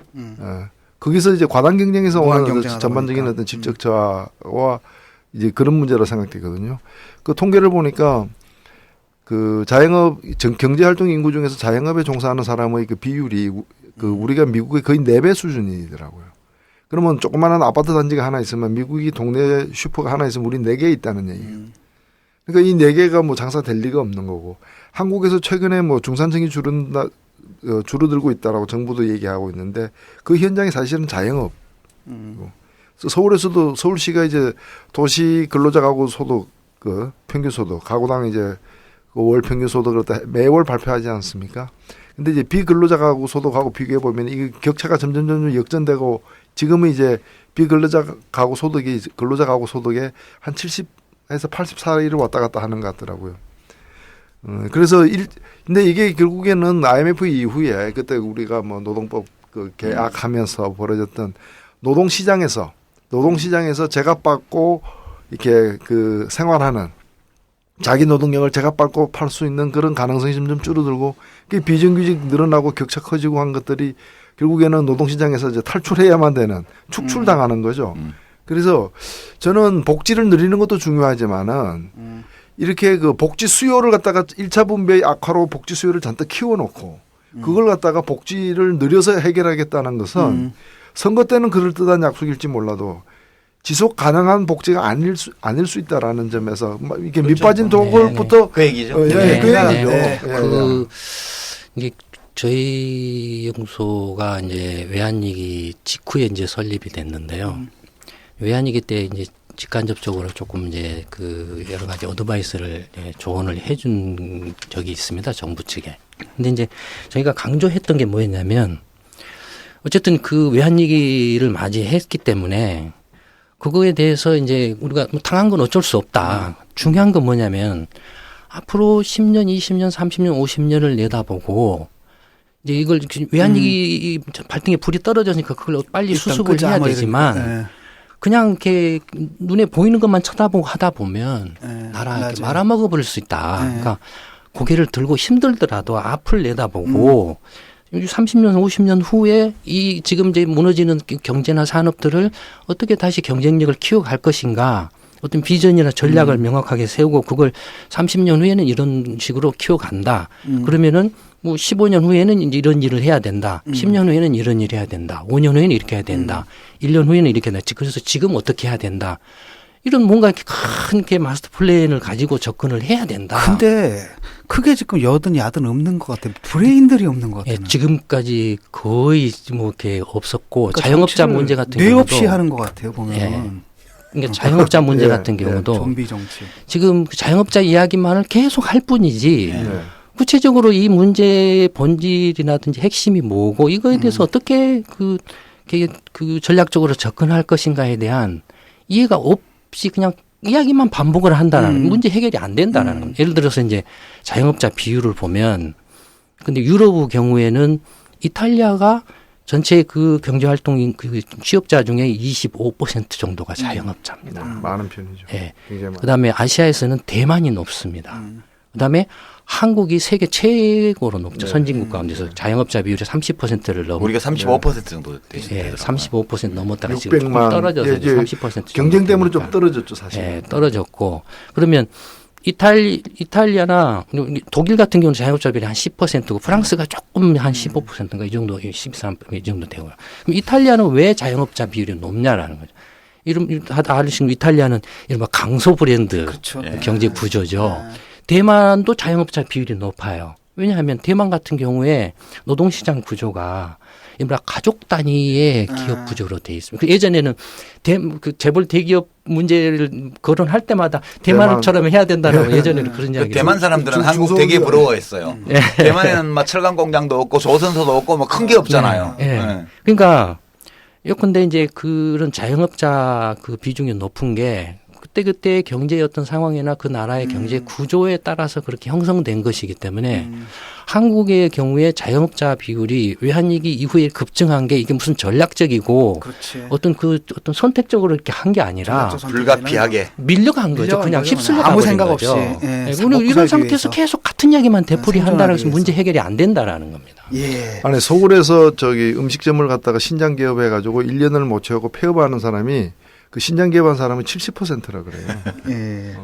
거기서 이제 과당 경쟁에서 오는 전반적인 어떤 질적 저하와 이제 그런 문제로 생각되거든요. 그 통계를 보니까 그 자영업 경제활동 인구 중에서 자영업에 종사하는 사람의 그 비율이 그 우리가 미국의 거의 4배 수준이더라고요. 그러면 조그마한 아파트 단지가 하나 있으면 미국이 동네 슈퍼가 하나 있으면 우리 4개 있다는 얘기예요. 그러니까 이 4개가 뭐 장사될 리가 없는 거고 한국에서 최근에 뭐 중산층이 줄어들고 있다라고 정부도 얘기하고 있는데 그 현장이 사실은 자영업. 서울에서도 서울시가 이제 도시 근로자 가구 소득 그 평균 소득 가구당 이제 그 월 평균 소득을 매월 발표하지 않습니까? 근데 이제 비근로자 가구 소득하고 비교해 보면 이 격차가 점점 역전되고 지금은 이제 비근로자 가구 소득이 근로자 가구 소득의 한 70에서 80 사이를 왔다 갔다 하는 것 같더라고요. 그래서 근데 이게 결국에는 IMF 이후에 그때 우리가 뭐 노동법 그 개혁하면서 벌어졌던 노동 시장에서 제값받고 이렇게 그 생활하는 자기 노동력을 제값받고 팔 수 있는 그런 가능성이 점점 줄어들고 비정규직 늘어나고 격차 커지고 한 것들이 결국에는 노동시장에서 이제 탈출해야만 되는 축출당하는 거죠. 그래서 저는 복지를 늘리는 것도 중요하지만은 이렇게 그 복지 수요를 갖다가 1차 분배 악화로 복지 수요를 잔뜩 키워놓고 그걸 갖다가 복지를 늘려서 해결하겠다는 것은 선거 때는 그럴듯한 약속일지 몰라도 지속 가능한 복지가 아닐 수 있다라는 점에서 이게 그렇죠. 밑빠진 독을부터 그 얘기죠. 그 얘기죠. 이게 저희 연구소가 이제 외환위기 직후에 이제 설립이 됐는데요. 외환위기 때 이제 직간접적으로 조금 이제 그 여러 가지 어드바이스를 조언을 해준 적이 있습니다. 정부 측에. 근데 이제 저희가 강조했던 게 뭐였냐면 어쨌든 그 외환위기를 맞이했기 때문에 그거에 대해서 이제 우리가 뭐 당한 건 어쩔 수 없다. 중요한 건 뭐냐면 앞으로 10년, 20년, 30년, 50년을 내다보고 이제 이걸 외환위기 발등에 불이 떨어졌으니까 그걸 빨리 수습을 해야 되지만 그냥 이렇게 눈에 보이는 것만 쳐다보고 하다 보면 나라 이렇게 말아먹어 버릴 수 있다. 그러니까 고개를 들고 힘들더라도 앞을 내다보고 30년, 50년 후에 이 지금 이제 무너지는 경제나 산업들을 어떻게 다시 경쟁력을 키워갈 것인가 어떤 비전이나 전략을 명확하게 세우고 그걸 30년 후에는 이런 식으로 키워간다. 그러면은 뭐 15년 후에는 이제 이런 일을 해야 된다. 10년 후에는 이런 일을 해야 된다. 5년 후에는 이렇게 해야 된다. 1년 후에는 이렇게 해야 된다. 그래서 지금 어떻게 해야 된다. 이런 뭔가 이렇게 큰 게 마스터 플랜을 가지고 접근을 해야 된다. 근데 크게 지금 여든 야든 없는 것 같아요. 브레인들이 없는 것 같아요. 예, 지금까지 거의 뭐 이렇게 없었고 그러니까 자영업자 문제 같은 뇌 경우도 없이 하는 것 같아요. 보면. 예. 그러니까 자영업자 문제 예, 같은 경우도 좀비 정치. 지금 그 자영업자 이야기만을 계속 할 뿐이지 네. 구체적으로 이 문제의 본질이라든지 핵심이 뭐고 이거에 대해서 어떻게 그 전략적으로 접근할 것인가에 대한 이해가 없이 그냥 이야기만 반복을 한다라는 문제 해결이 안 된다라는 겁니다. 예를 들어서 이제 자영업자 비율을 보면 근데 유럽의 경우에는 이탈리아가 전체 그 경제활동 그 취업자 중에 25% 정도가 자영업자입니다. 많은 편이죠. 예. 굉장히 많은. 그다음에 아시아에서는 대만이 높습니다. 그다음에 한국이 세계 최고로 높죠. 선진국 가운데서 자영업자 비율이 30%를 넘고 우리가 35% 정도 예, 되더라고요. 35% 넘었다가 지금 조금 600만. 떨어져서 예, 이제 30% 정도 경쟁 때문에 좀 되니까. 떨어졌죠, 사실. 예, 떨어졌고 그러면 이탈리아나 독일 같은 경우는 자영업자 비율이 한 10%고 프랑스가 조금 한 15%인가 이 정도 13%이 정도 되고요. 그럼 이탈리아는 왜 자영업자 비율이 높냐라는 거죠. 다들 아시는 이탈리아는 이른바 강소 브랜드 그렇죠. 경제 구조죠. 대만도 자영업자 비율이 높아요. 왜냐하면 대만 같은 경우에 노동시장 구조가 이른바 가족 단위의 기업 구조로 돼 있습니다. 예전에는 그 재벌 대기업 문제를 거론할 때마다 대만처럼 해야 된다라고 예전에는 그런 이야기. 대만 사람들은 한국 되게 부러워했어요. 대만에는 막 철강 공장도 없고 조선소도 없고 뭐 큰 게 없잖아요. 네. 그러니까 예컨대 이제 그런 자영업자 그 비중이 높은 게 그때 경제의 어떤 상황이나 그 나라의 경제 구조에 따라서 그렇게 형성된 것이기 때문에 한국의 경우에 자영업자 비율이 외환위기 이후에 급증한 게 이게 무슨 전략적이고 그렇지. 어떤 선택적으로 이렇게 한 게 아니라 불가피하게 밀려간 거죠. 그냥 휩쓸려가 아무 버린 생각 거죠. 없이. 예, 우리 먹고 이런 살기 상태에서 위해서. 계속 같은 이야기만 되풀이한다는 생존하기 것은 문제 해결이 안 된다라는 겁니다. 예. 아니 서울에서 저기 음식점을 갖다가 신장 개업해가지고 1년을 못 채우고 폐업하는 사람이 그 신장 개업한 사람은 70%라 그래요. 예.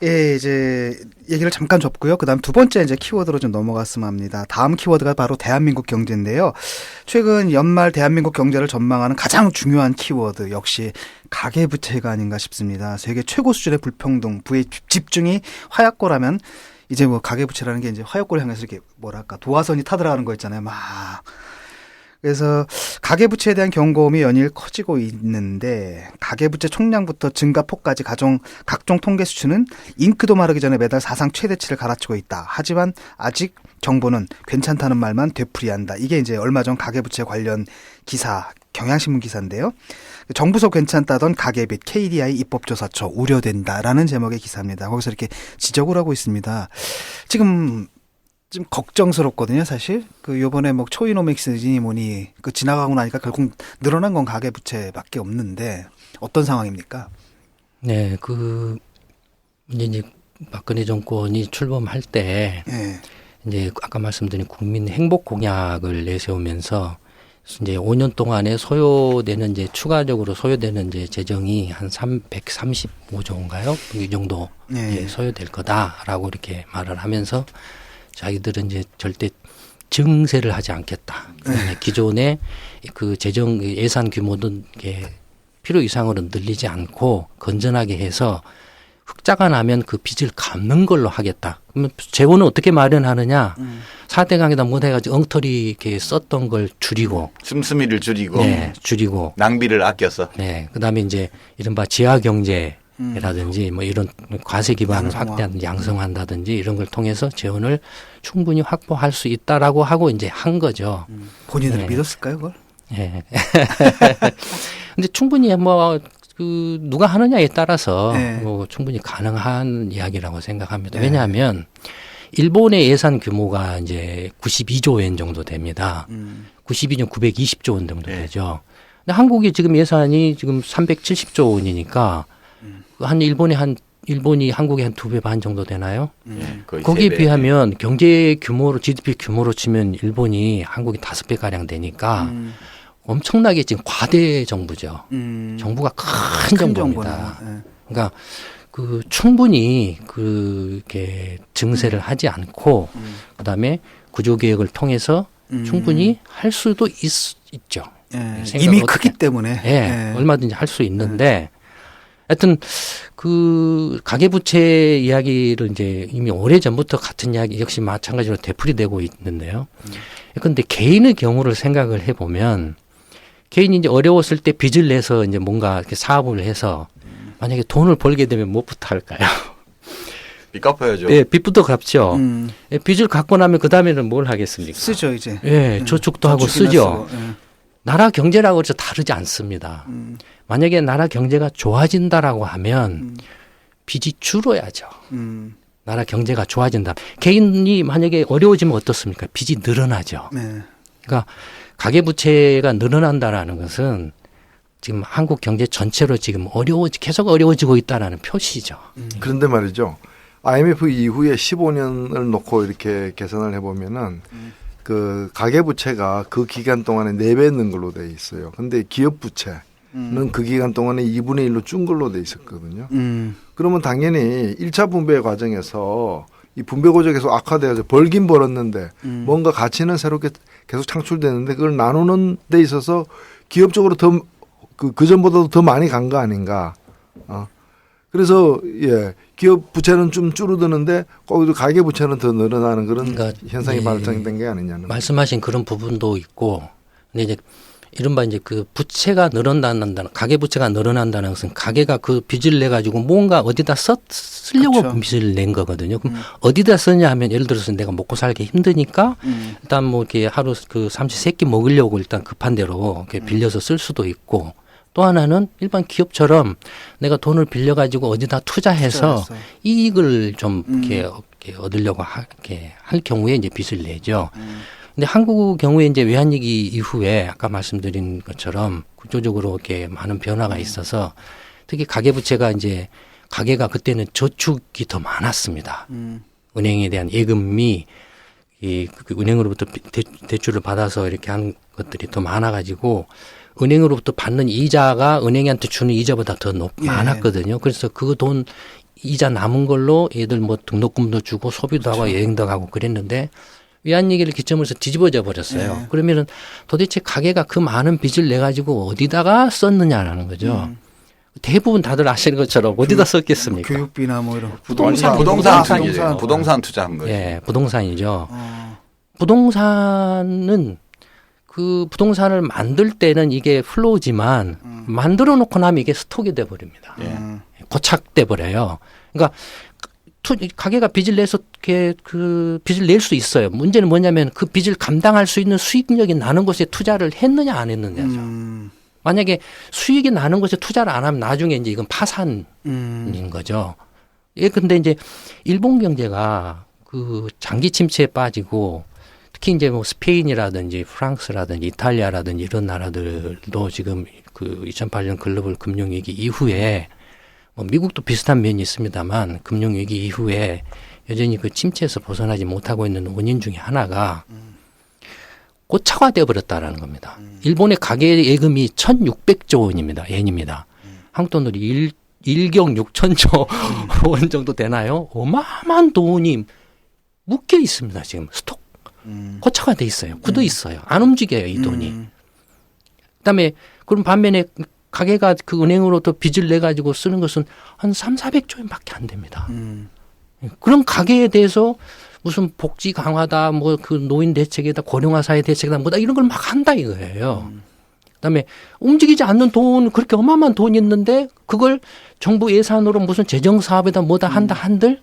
예, 이제 얘기를 잠깐 접고요. 그다음 두 번째 이제 키워드로 좀 넘어갔으면 합니다. 다음 키워드가 바로 대한민국 경제인데요. 최근 연말 대한민국 경제를 전망하는 가장 중요한 키워드 역시 가계부채가 아닌가 싶습니다. 세계 최고 수준의 불평등, 부의 집중이 화약고라면 이제 뭐 가계부채라는 게 이제 화약고를 향해서 이렇게 뭐랄까 도화선이 타들어가는 거 있잖아요. 막. 그래서 가계부채에 대한 경고음이 연일 커지고 있는데 가계부채 총량부터 증가폭까지 각종 통계 수치는 잉크도 마르기 전에 매달 사상 최대치를 갈아치고 있다. 하지만 아직 정부는 괜찮다는 말만 되풀이한다. 이게 이제 얼마 전 가계부채 관련 기사, 경향신문 기사인데요. 정부서 괜찮다던 가계빚 KDI 입법조사처 우려된다라는 제목의 기사입니다. 거기서 이렇게 지적을 하고 있습니다. 지금 좀 걱정스럽거든요, 사실. 그 요번에 뭐 초이노믹스니 뭐니 그 지나가고 나니까 결국 늘어난 건 가계부채밖에 없는데 어떤 상황입니까? 네, 이제 박근혜 정권이 출범할 때 예. 이제 아까 말씀드린 국민 행복 공약을 내세우면서 이제 5년 동안에 추가적으로 소요되는 이제 재정이 한 135조인가요? 이 정도 예. 소요될 거다라고 이렇게 말을 하면서 자기들은 이제 절대 증세를 하지 않겠다. 기존의 그 재정 예산 규모도 필요 이상으로 늘리지 않고 건전하게 해서 흑자가 나면 그 빚을 갚는 걸로 하겠다. 그러면 재원은 어떻게 마련하느냐? 4대 강에다 못 해가지고 엉터리 이렇게 썼던 걸 줄이고. 씀씀이를 줄이고. 네, 줄이고. 낭비를 아껴서. 네, 그 다음에 이제 이른바 지하 경제. 라든지 뭐 이런 과세 기반을 확대하든지 양성한다든지 이런 걸 통해서 재원을 충분히 확보할 수 있다라고 하고 이제 한 거죠. 본인들이 네. 믿었을까요, 그걸? 예. 근데 충분히 뭐 그 누가 하느냐에 따라서 네. 뭐 충분히 가능한 이야기라고 생각합니다. 네. 왜냐하면 일본의 예산 규모가 이제 92조 엔 정도 됩니다. 92년 920조 원 정도 네. 되죠. 근데 한국이 지금 예산이 지금 370조 원이니까 한 일본이 한국의 한 2배 반 정도 되나요? 예, 거의 거기에 3배. 비하면 경제 규모로 GDP 규모로 치면 일본이 한국이 5배 가량 되니까 엄청나게 지금 과대 정부죠. 정부가 큰 정부입니다. 정보는, 그러니까 그 충분히 그렇게 증세를 하지 않고 그다음에 구조 개혁을 통해서 충분히 할 수도 있죠. 예. 생각을 이미 어떻게- 크기 때문에. 예, 얼마든지 할 수 있는데 하여튼 그 가계부채 이야기를 이제 이미 오래 전부터 같은 이야기 역시 마찬가지로 되풀이되고 있는데요. 그런데 개인의 경우를 생각을 해보면 개인이 이제 어려웠을 때 빚을 내서 이제 뭔가 이렇게 사업을 해서 만약에 돈을 벌게 되면 뭐부터 할까요? 빚 갚아야죠. 예, 빚부터 갚죠. 예, 빚을 갚고 나면 그 다음에는 뭘 하겠습니까? 쓰죠 이제. 예, 저축도 하고 저축이나 쓰죠. 쓰고, 예. 나라 경제라고 해서 다르지 않습니다. 만약에 나라 경제가 좋아진다라고 하면 빚이 줄어야죠. 나라 경제가 좋아진다. 개인이 만약에 어려워지면 어떻습니까? 빚이 늘어나죠. 네. 그러니까 가계부채가 늘어난다라는 것은 지금 한국 경제 전체로 지금 계속 어려워지고 있다라는 표시죠. 그런데 말이죠. IMF 이후에 15년을 놓고 이렇게 계산을 해보면은 그 가계부채가 그 기간 동안에 4배 는 걸로 돼 있어요. 근데 기업부채는 그 기간 동안에 2분의 1로 준 걸로 돼 있었거든요. 그러면 당연히 1차 분배 과정에서 이 분배 구조가 계속 악화돼서 벌긴 벌었는데 뭔가 가치는 새롭게 계속 창출되는데 그걸 나누는 데 있어서 기업적으로 더 그 전보다도 더 많이 간 거 아닌가. 그래서 예 기업 부채는 좀 줄어드는데 거기도 가계 부채는 더 늘어나는 그런 그러니까 현상이 예, 발생된 게 아니냐는. 말씀하신 그런 부분도 있고, 근데 이제 이른바 이제 그 부채가 늘어난다는 가계 부채가 늘어난다는 것은 가계가 그 빚을 내 가지고 뭔가 어디다 쓰려고 그렇죠. 빚을 낸 거거든요. 그럼 어디다 쓰냐 하면 예를 들어서 내가 먹고 살기 힘드니까 일단 뭐 이렇게 하루 그 삼시 세끼 먹으려고 일단 급한 대로 이렇게 빌려서 쓸 수도 있고, 또 하나는 일반 기업처럼 내가 돈을 빌려 가지고 어디다 투자해서 투자해서. 이익을 좀 이렇게 얻으려고 이렇게 할 경우에 이제 빚을 내죠. 근데 한국 경우에 이제 외환위기 이후에 아까 말씀드린 것처럼 구조적으로 이렇게 많은 변화가 있어서 특히 가계부채가 이제 가계가 그때는 저축이 더 많았습니다. 은행에 대한 예금이 그 은행으로부터 대출을 받아서 이렇게 한 것들이 더 많아가지고 은행으로부터 받는 이자가 은행한테 주는 이자보다 더 많았거든요. 그래서 그 돈 이자 남은 걸로 얘들 뭐 등록금도 주고 소비도 하고 여행도 가고 그랬는데 외환위기를 기점으로 해서 뒤집어져 버렸어요. 그러면은 도대체 가계가 그 많은 빚을 내 가지고 어디다가 썼느냐라는 거죠. 대부분 다들 아시는 것처럼 어디다 썼겠습니까? 교육비나 뭐 이런 부동산 투자한 거죠. 예, 부동산이죠. 어. 부동산은 그 부동산을 만들 때는 이게 플로우지만 만들어 놓고 나면 이게 스톡이 돼 버립니다. 예. 고착돼 버려요. 그러니까 가게가 빚을 내서 그 빚을 낼 수 있어요. 문제는 뭐냐면 그 빚을 감당할 수 있는 수익력이 나는 것에 투자를 했느냐 안 했느냐죠. 만약에 수익이 나는 것에 투자를 안 하면 나중에 이제 이건 파산인 거죠. 예, 근데 이제 일본 경제가 그 장기 침체에 빠지고 특히 이제 뭐 스페인이라든지 프랑스라든지 이탈리아라든지 이런 나라들도 지금 그 2008년 글로벌 금융위기 이후에 뭐 미국도 비슷한 면이 있습니다만 금융위기 이후에 여전히 그 침체에서 벗어나지 못하고 있는 원인 중에 하나가 고착화되어 버렸다라는 겁니다. 일본의 가계 예금이 1,600조 원입니다. 엔입니다. 한국 돈으로 1경 6천조 원 정도 되나요? 어마어마한 돈이 묶여 있습니다. 지금 스톡. 고착화돼 있어요. 굳어 있어요. 안 움직여요, 이 돈이. 그다음에 그럼 반면에 가게가 그 은행으로부터 빚을 내 가지고 쓰는 것은 한 3,400조 원밖에 안 됩니다. 그런 가게에 대해서 무슨 복지 강화다, 뭐 그 노인 대책이다, 고령화 사회 대책이다, 뭐다 이런 걸 막 한다 이거예요. 그다음에 움직이지 않는 돈 그렇게 어마어마한 돈이 있는데 그걸 정부 예산으로 무슨 재정 사업에다 뭐다 한다 한들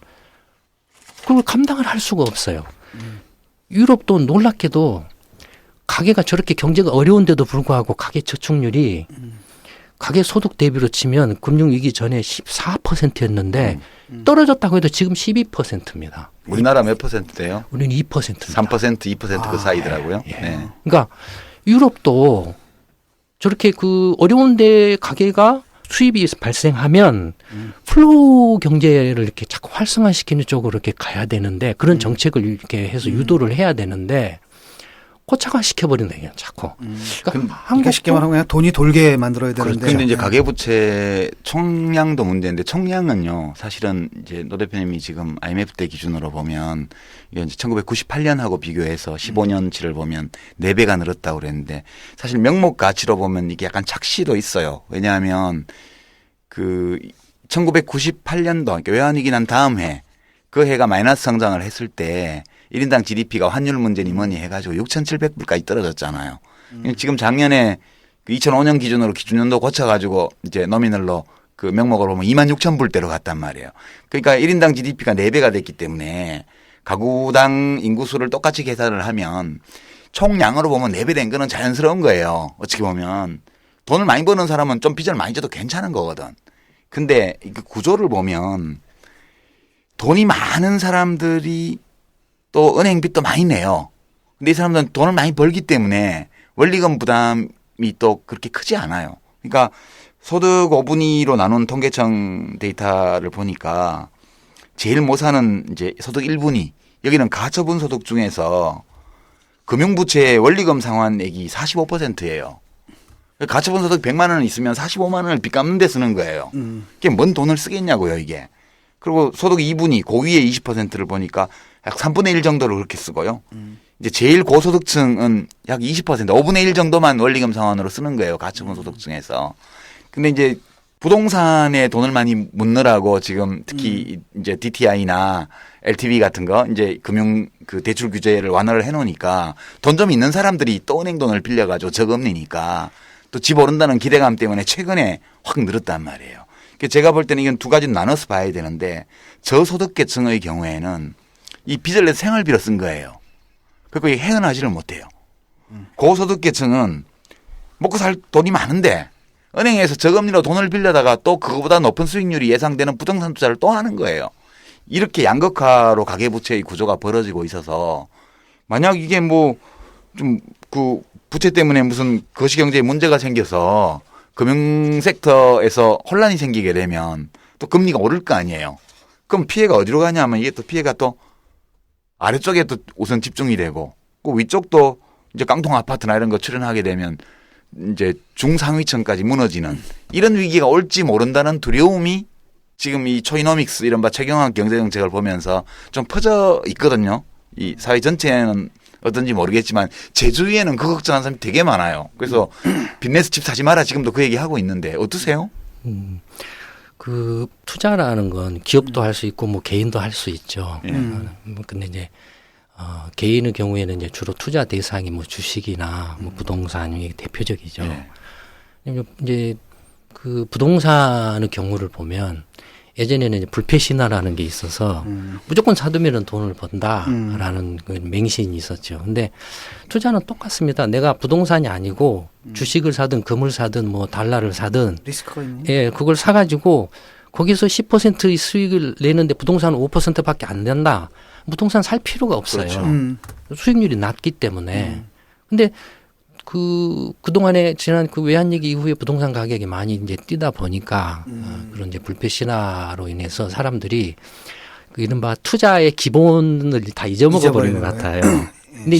그걸 감당을 할 수가 없어요. 유럽도 놀랍게도 가게가 저렇게 경제가 어려운데도 불구하고 가계 저축률이 가계 소득 대비로 치면 금융위기 전에 14%였는데 떨어졌다고 해도 지금 12%입니다. 우리나라 몇 %대요? 우리는 2%입니다. 3%, 2% 그 사이더라고요. 예. 네. 그러니까 유럽도 저렇게 그 어려운데 가게가 수입이 발생하면 플로우 경제를 이렇게 자꾸 활성화시키는 쪽으로 이렇게 가야 되는데 그런 정책을 이렇게 해서 유도를 해야 되는데 고착화 시켜버린다 그냥 자꾸. 그러니까 그러니까 쉽게 말하면 그냥 돈이 돌게 만들어야 되는데. 그런데 이제 가계부채 총량도 문제인데 총량은요 사실은 이제 노 대표님이 지금 IMF 때 기준으로 보면 이게 이제 1998년하고 비교해서 15년치를 보면 4배가 늘었다고 그랬는데 사실 명목 가치로 보면 이게 약간 착시도 있어요. 왜냐하면 그 1998년도 그러니까 외환위기 난 다음 해 그 해가 마이너스 성장을 했을 때 1인당 GDP가 환율 문제니 뭐니 해가지고 6,700불까지 떨어졌잖아요. 지금 작년에 그 2005년 기준으로 기준연도 고쳐가지고 이제 노미널로 그 명목으로 보면 26,000불대로 갔단 말이에요. 그러니까 1인당 GDP가 4배가 됐기 때문에 가구당 인구수를 똑같이 계산을 하면 총량으로 보면 4배 된 거는 자연스러운 거예요. 어떻게 보면. 돈을 많이 버는 사람은 좀 빚을 많이 져도 괜찮은 거거든. 근데 그 구조를 보면 돈이 많은 사람들이 또 은행 빚도 많이 내요. 근데 이 사람들은 돈을 많이 벌기 때문에 원리금 부담이 또 그렇게 크지 않아요. 그러니까 소득 5분위로 나눈 통계청 데이터를 보니까 제일 못 사는 이제 소득 1분위 여기는 가처분 소득 중에서 금융부채의 원리금 상환액이 45%예요. 가처분 소득 100만 원 있으면 45만 원을 빚 갚는 데 쓰는 거예요. 이게 뭔 돈을 쓰겠냐고요, 이게. 그리고 소득 2분위 고위의 20%를 보니까 약 3분의 1 정도를 그렇게 쓰고요. 이제 제일 고소득층은 약 20%, 5분의 1 정도만 원리금 상환으로 쓰는 거예요. 가처분 소득층에서. 근데 이제 부동산에 돈을 많이 묻느라고 지금 특히 이제 DTI나 LTV 같은 거 이제 금융 그 대출 규제를 완화를 해 놓으니까 돈 좀 있는 사람들이 또 은행 돈을 빌려가지고 저금리니까 또 집 오른다는 기대감 때문에 최근에 확 늘었단 말이에요. 제가 볼 때는 이건 두 가지로 나눠서 봐야 되는데 저소득계층의 경우에는 이 빚을 내서 생활비로 쓴 거예요. 그리고 이게 헤어나지를 못해요. 고소득계층은 먹고 살 돈이 많은데 은행에서 저금리로 돈을 빌려다가 또 그거보다 높은 수익률이 예상되는 부동산 투자를 또 하는 거예요. 이렇게 양극화로 가계부채의 구조가 벌어지고 있어서 만약 이게 뭐 좀 그 부채 때문에 무슨 거시경제에 문제가 생겨서 금융 섹터에서 혼란이 생기게 되면 또 금리가 오를 거 아니에요. 그럼 피해가 어디로 가냐면 이게 또 피해가 또 아래쪽에 또 우선 집중이 되고 그 위쪽도 이제 깡통 아파트나 이런 거 출연하게 되면 이제 중상위층까지 무너지는 이런 위기가 올지 모른다는 두려움이 지금 이 초이노믹스 이른바 최경환 경제정책을 보면서 좀 퍼져 있거든요. 이 사회 전체에는 어떤지 모르겠지만 제 주위에는 그 걱정하는 사람이 되게 많아요. 그래서 빚내서 집 사지 마라 지금도 그 얘기 하고 있는데 어떠세요? 그 투자라는 건 기업도 할 수 있고 뭐 개인도 할 수 있죠. 근데 이제 개인의 경우에는 이제 주로 투자 대상이 뭐 주식이나 뭐 부동산이 대표적이죠. 이제 그 부동산의 경우를 보면 예전에는 이제 불패 신화라는 게 있어서 무조건 사두면은 돈을 번다라는 그 맹신이 있었죠. 근데 투자는 똑같습니다. 내가 부동산이 아니고 주식을 사든 금을 사든 뭐 달러를 사든 리스크가 있네. 예, 그걸 사가지고 거기서 10%의 수익을 내는데 부동산은 5%밖에 안 된다. 부동산 살 필요가 없어요. 그렇죠. 수익률이 낮기 때문에. 근데 그동안에 지난 그 외환위기 이후에 부동산 가격이 많이 이제 뛰다 보니까 그런 이제 불패 신화로 인해서 사람들이 그 이른바 투자의 기본을 다 잊어먹어 버리는 것 같아요. 근데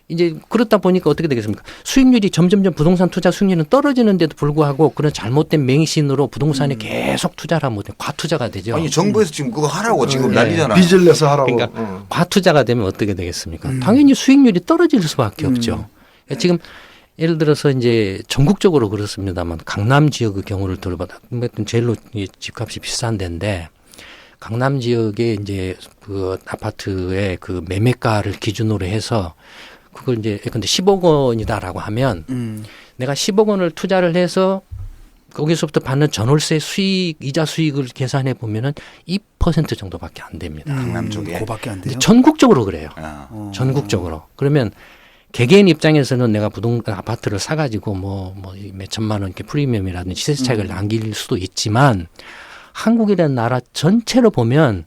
이제 그렇다 보니까 어떻게 되겠습니까? 수익률이 점점점 부동산 투자 수익률은 떨어지는데도 불구하고 그런 잘못된 맹신으로 부동산에 계속 투자를 하면 과투자가 되죠. 아니 정부에서 지금 그거 하라고 지금 난리잖아요. 빚을 내서 하라고. 그러니까 과투자가 되면 어떻게 되겠습니까? 당연히 수익률이 떨어질 수밖에 없죠. 지금 예를 들어서 이제 전국적으로 그렇습니다만 강남 지역의 경우를 들어봐도 제일로 집값이 비싼 데인데 강남 지역에 이제 그 아파트의 그 매매가를 기준으로 해서 그걸 이제 근데 10억 원이다라고 하면 내가 10억 원을 투자를 해서 거기서부터 받는 전월세 수익, 이자 수익을 계산해 보면은 2% 정도밖에 안 됩니다. 강남 쪽에. 그거밖에 안 돼요. 전국적으로 그래요. 아. 전국적으로. 그러면 개개인 입장에서는 내가 아파트를 사가지고 뭐 몇 천만 원 이렇게 프리미엄이라든지 시세 차익을 남길 수도 있지만 한국이라는 나라 전체로 보면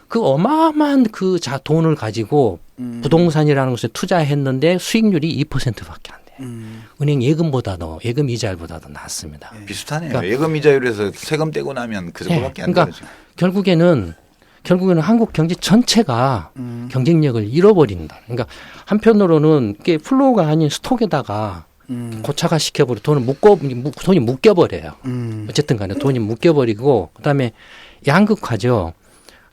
그 어마어마한 그 돈을 가지고 부동산이라는 것에 투자했는데 수익률이 2%밖에 안 돼요. 은행 예금보다도 예금 이자율보다도 낮습니다. 비슷하네요. 그러니까 예금 이자율에서 세금 떼고 나면 그 정도밖에 안 그러니까 돼요. 결국에는 한국 경제 전체가 경쟁력을 잃어버린다. 그러니까 한편으로는 이게 플로우가 아닌 스톡에다가 고착화 시켜버려 돈이 묶여버려요. 어쨌든 간에 돈이 묶여버리고 그다음에 양극화죠.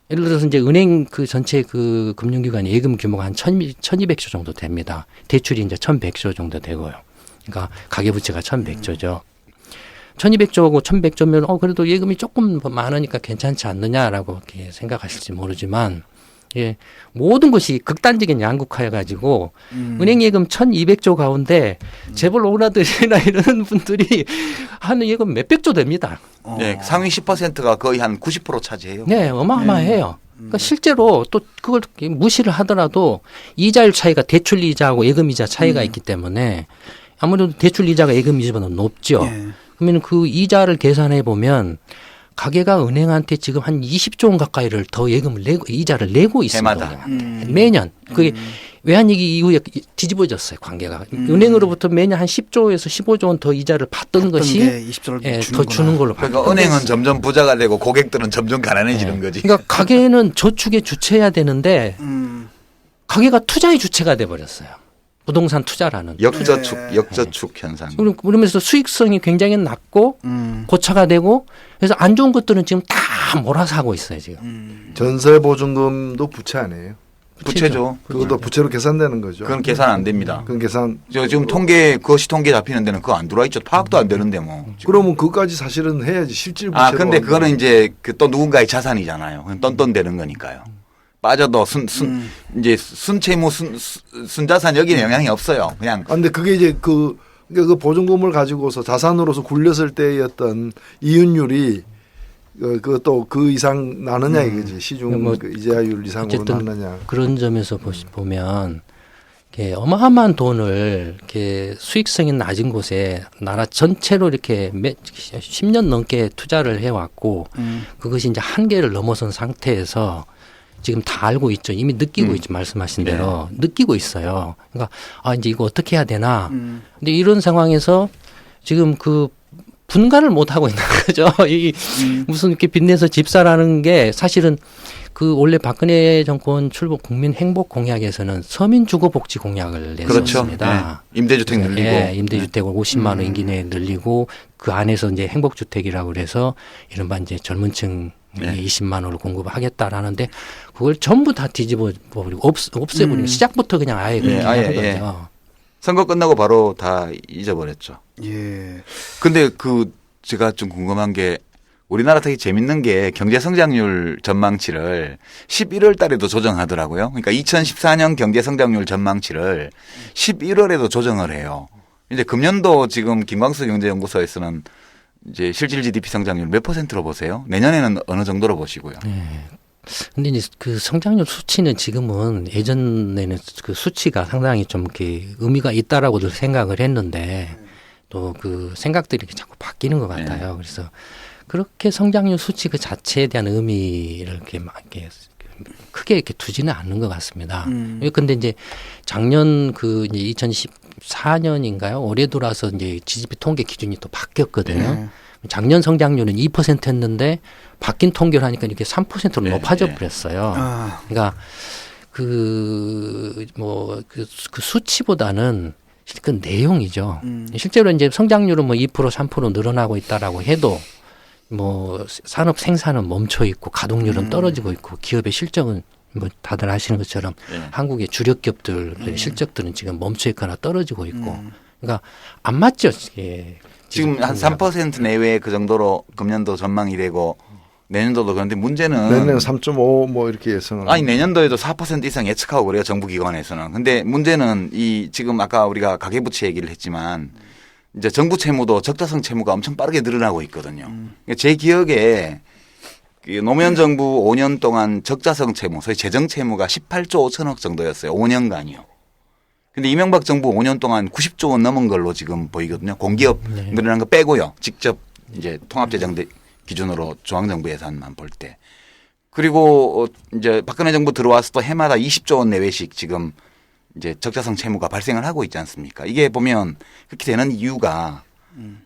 예를 들어서 이제 은행 그 전체 그 금융기관 예금 규모가 한 1200조 정도 됩니다. 대출이 이제 1100조 정도 되고요. 그러니까 가계부채가 1100조죠. 1200조고 1100조면 그래도 예금이 조금 많으니까 괜찮지 않느냐라고 이렇게 생각하실지 모르지만 예, 모든 것이 극단적인 양극화해 가지고 은행 예금 1200조 가운데 재벌 오너들이나 이런 분들이 하는 예금 몇백조 됩니다. 네, 상위 10%가 거의 한 90% 차지해요. 네, 어마어마해요. 그러니까 실제로 또 그걸 무시를 하더라도 이자율 차이가 대출 이자하고 예금 이자 차이가 있기 때문에 아무래도 대출 이자가 예금 이자보다 높죠. 그러면 그 이자를 계산해 보면 가계가 은행한테 지금 한 20조 원 가까이를 더 예금을 내고 이자를 내고 있습니다. 해마다. 매년. 그게 외환위기 이후에 뒤집어졌어요. 관계가. 은행으로부터 매년 한 10조에서 15조 원 더 이자를 받던 것이 20조를 예, 더 주는 걸로 그러니까 바뀌었어요. 은행은 점점 부자가 되고 고객들은 점점 가난해지는 거지. 그러니까 가계는 저축의 주체해야 되는데 가계가 투자의 주체가 돼 버렸어요. 부동산 투자라는. 역저축 현상. 그러면서 수익성이 굉장히 낮고 고차가 되고 그래서 안 좋은 것들은 지금 다 몰아서 하고 있어요 지금. 전세 보증금도 부채 아니에요? 부채죠. 그것도 부채로 계산되는 거죠. 그건 계산 안 됩니다. 그건 계산. 저 지금 그것이 통계 잡히는 데는 그거 안 들어와 있죠. 파악도 안 되는데 뭐. 그러면 그것까지 사실은 해야지 실질 부채로. 근데 그거는 이제 또 누군가의 자산이잖아요. 그냥 똔똔대는 거니까요. 빠져도 이제 순채무 순자산 여기는 영향이 없어요. 그냥. 근데 그게 이제 그 보증금을 가지고서 자산으로서 굴렸을 때였던 이윤율이 그또 그 이상 나느냐 이거지. 시중 뭐 그 이자율 이상으로 어쨌든 나느냐. 그런 점에서 보면 이렇게 어마어마한 돈을 이렇게 수익성이 낮은 곳에 나라 전체로 이렇게 10년 넘게 투자를 해왔고 그것이 이제 한계를 넘어선 상태에서 지금 다 알고 있죠. 이미 느끼고 있죠. 말씀하신 대로 느끼고 있어요. 그러니까 이제 이거 어떻게 해야 되나. 근데 이런 상황에서 지금 그 분간을 못 하고 있는 거죠. 무슨 이렇게 빚내서 집사라는 게 사실은 그 원래 박근혜 정권 출범 국민 행복 공약에서는 서민 주거 복지 공약을 냈었습니다. 그렇죠. 네. 임대주택 늘리고. 네, 임대주택을 50만 원 임기 내에 늘리고 그 안에서 이제 행복주택이라고 그래서 이른바 이제 젊은층 20만 원을 공급하겠다라는데 그걸 전부 다 뒤집어 버리고 없애버리고 시작부터 그냥 아예 그렇게 하는 거죠. 선거 끝나고 바로 다 잊어버렸죠. 예. 근데 제가 좀 궁금한 게 우리나라 되게 재밌는 게 경제 성장률 전망치를 11월 달에도 조정하더라고요. 그러니까 2014년 경제 성장률 전망치를 11월에도 조정을 해요. 이제 금년도 지금 김광수 경제연구소에서는 이제 실질 GDP 성장률 몇 %로 보세요? 내년에는 어느 정도로 보시고요? 네. 근데 이제 그 성장률 수치는 지금은 예전에는 그 수치가 상당히 좀 이렇게 의미가 있다라고도 생각을 했는데 또 그 생각들이 자꾸 바뀌는 것 같아요. 그래서 그렇게 성장률 수치 그 자체에 대한 의미를 이렇게 막 이렇게 크게 이렇게 두지는 않는 것 같습니다. 근데 이제 작년 그 이제 2014년인가요? 올해 들어와서 이제 GDP 통계 기준이 또 바뀌었거든요. 작년 성장률은 2%였는데 바뀐 통계를 하니까 이렇게 3%로 높아져 버렸어요. 그러니까 그 수치보다는 그 내용이죠. 실제로 이제 성장률은 뭐 2% 3% 늘어나고 있다라고 해도 뭐 산업 생산은 멈춰 있고 가동률은 떨어지고 있고 기업의 실적은 뭐 다들 아시는 것처럼 한국의 주력 기업들의 실적들은 지금 멈춰 있거나 떨어지고 있고 그러니까 안 맞죠. 예. 지금 한 3% 내외 그 정도로 금년도 전망이 되고 내년도도 그런데 문제는 내년 3.5 뭐 이렇게 예상을 아니 내년도에도 4% 이상 예측하고 그래요. 정부 기관에서는. 근데 문제는 지금 아까 우리가 가계부채 얘기를 했지만 이제 정부 채무도 적자성 채무가 엄청 빠르게 늘어나고 있거든요. 그러니까 제 기억에 노무현 정부 5년 동안 적자성 채무, 소위 재정 채무가 18조 5천억 정도였어요. 5년간이요. 근데 이명박 정부 5년 동안 90조 원 넘은 걸로 지금 보이거든요. 공기업 네. 늘어난 거 빼고요. 직접 이제 통합재정 기준으로 중앙정부 예산만 볼 때. 그리고 이제 박근혜 정부 들어와서 또 해마다 20조 원 내외씩 지금 이제 적자성 채무가 발생을 하고 있지 않습니까? 이게 보면 그렇게 되는 이유가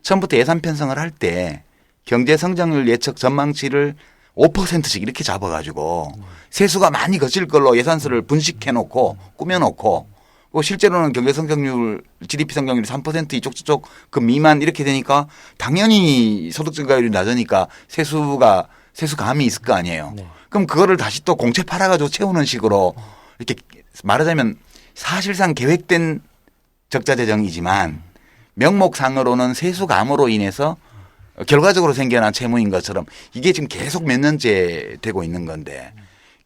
처음부터 예산 편성을 할 때 경제 성장률 예측 전망치를 5%씩 이렇게 잡아가지고 세수가 많이 거칠 걸로 예산서를 분식해 놓고 꾸며 놓고 실제로는 경제 성장률 GDP 성장률이 3% 이쪽 저쪽 그 미만 이렇게 되니까 당연히 소득 증가율이 낮으니까 세수 감이 있을 거 아니에요. 네. 그럼 그거를 다시 또 공채 팔아가지고 채우는 식으로 이렇게 말하자면 사실상 계획된 적자 재정이지만 명목상으로는 세수 감으로 인해서 결과적으로 생겨난 채무인 것처럼 이게 지금 계속 몇 년째 되고 있는 건데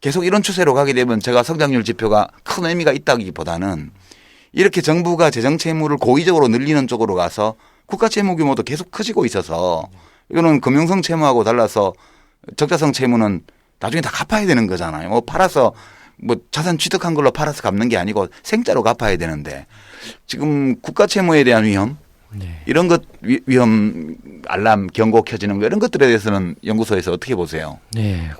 계속 이런 추세로 가게 되면 제가 성장률 지표가 큰 의미가 있다기보다는 이렇게 정부가 재정 채무를 고의적으로 늘리는 쪽으로 가서 국가 채무 규모도 계속 커지고 있어서 이거는 금융성 채무하고 달라서 적자성 채무는 나중에 다 갚아야 되는 거잖아요. 뭐 팔아서 뭐 자산 취득한 걸로 팔아서 갚는 게 아니고 생짜로 갚아야 되는데 지금 국가 채무에 대한 위험 네. 이런 것 위험 알람 경고 켜지는 거 이런 것들에 대해서는 연구소에서 어떻게 보세요? 네,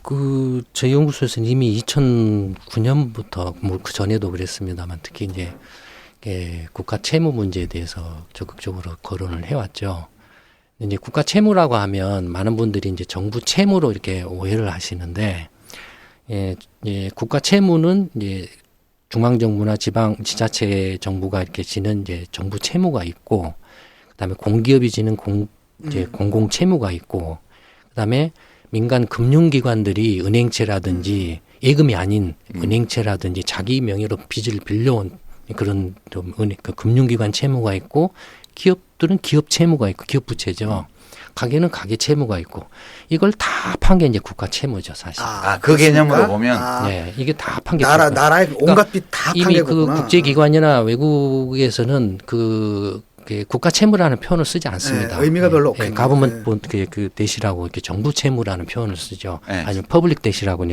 저희 연구소에서는 이미 2009년부터 뭐 그 전에도 그랬습니다만 특히 이제 국가 채무 문제에 대해서 적극적으로 거론을 해왔죠. 이제 국가 채무라고 하면 많은 분들이 이제 정부 채무로 이렇게 오해를 하시는데, 국가 채무는 이제 중앙정부나 지자체 정부가 이렇게 지는 이제 정부 채무가 있고, 그다음에 공기업이 지는 공공 채무가 있고, 그다음에 민간 금융기관들이 은행채라든지 예금이 아닌 은행채라든지 자기 명의로 빚을 빌려온 그런 그 금융기관 채무가 있고, 기업들은 기업 채무가 있고, 기업 부채죠. 가게는 가게 채무가 있고, 이걸 다 합한 게 이제 국가 채무죠, 사실. 그 개념으로 보면 네, 이게 다 합한 게 나라의 온갖 빚 다 합한 이미 게 그 그거구나. 국제기관이나 외국에서는 그 국가 채무라는 표현을 쓰지 않습니다. 네, 의미가 별로 없겠네요. 가버먼트 그 대시라고 이렇게 정부 채무라는 표현을 쓰죠. 네. 아니면 퍼블릭 대시라고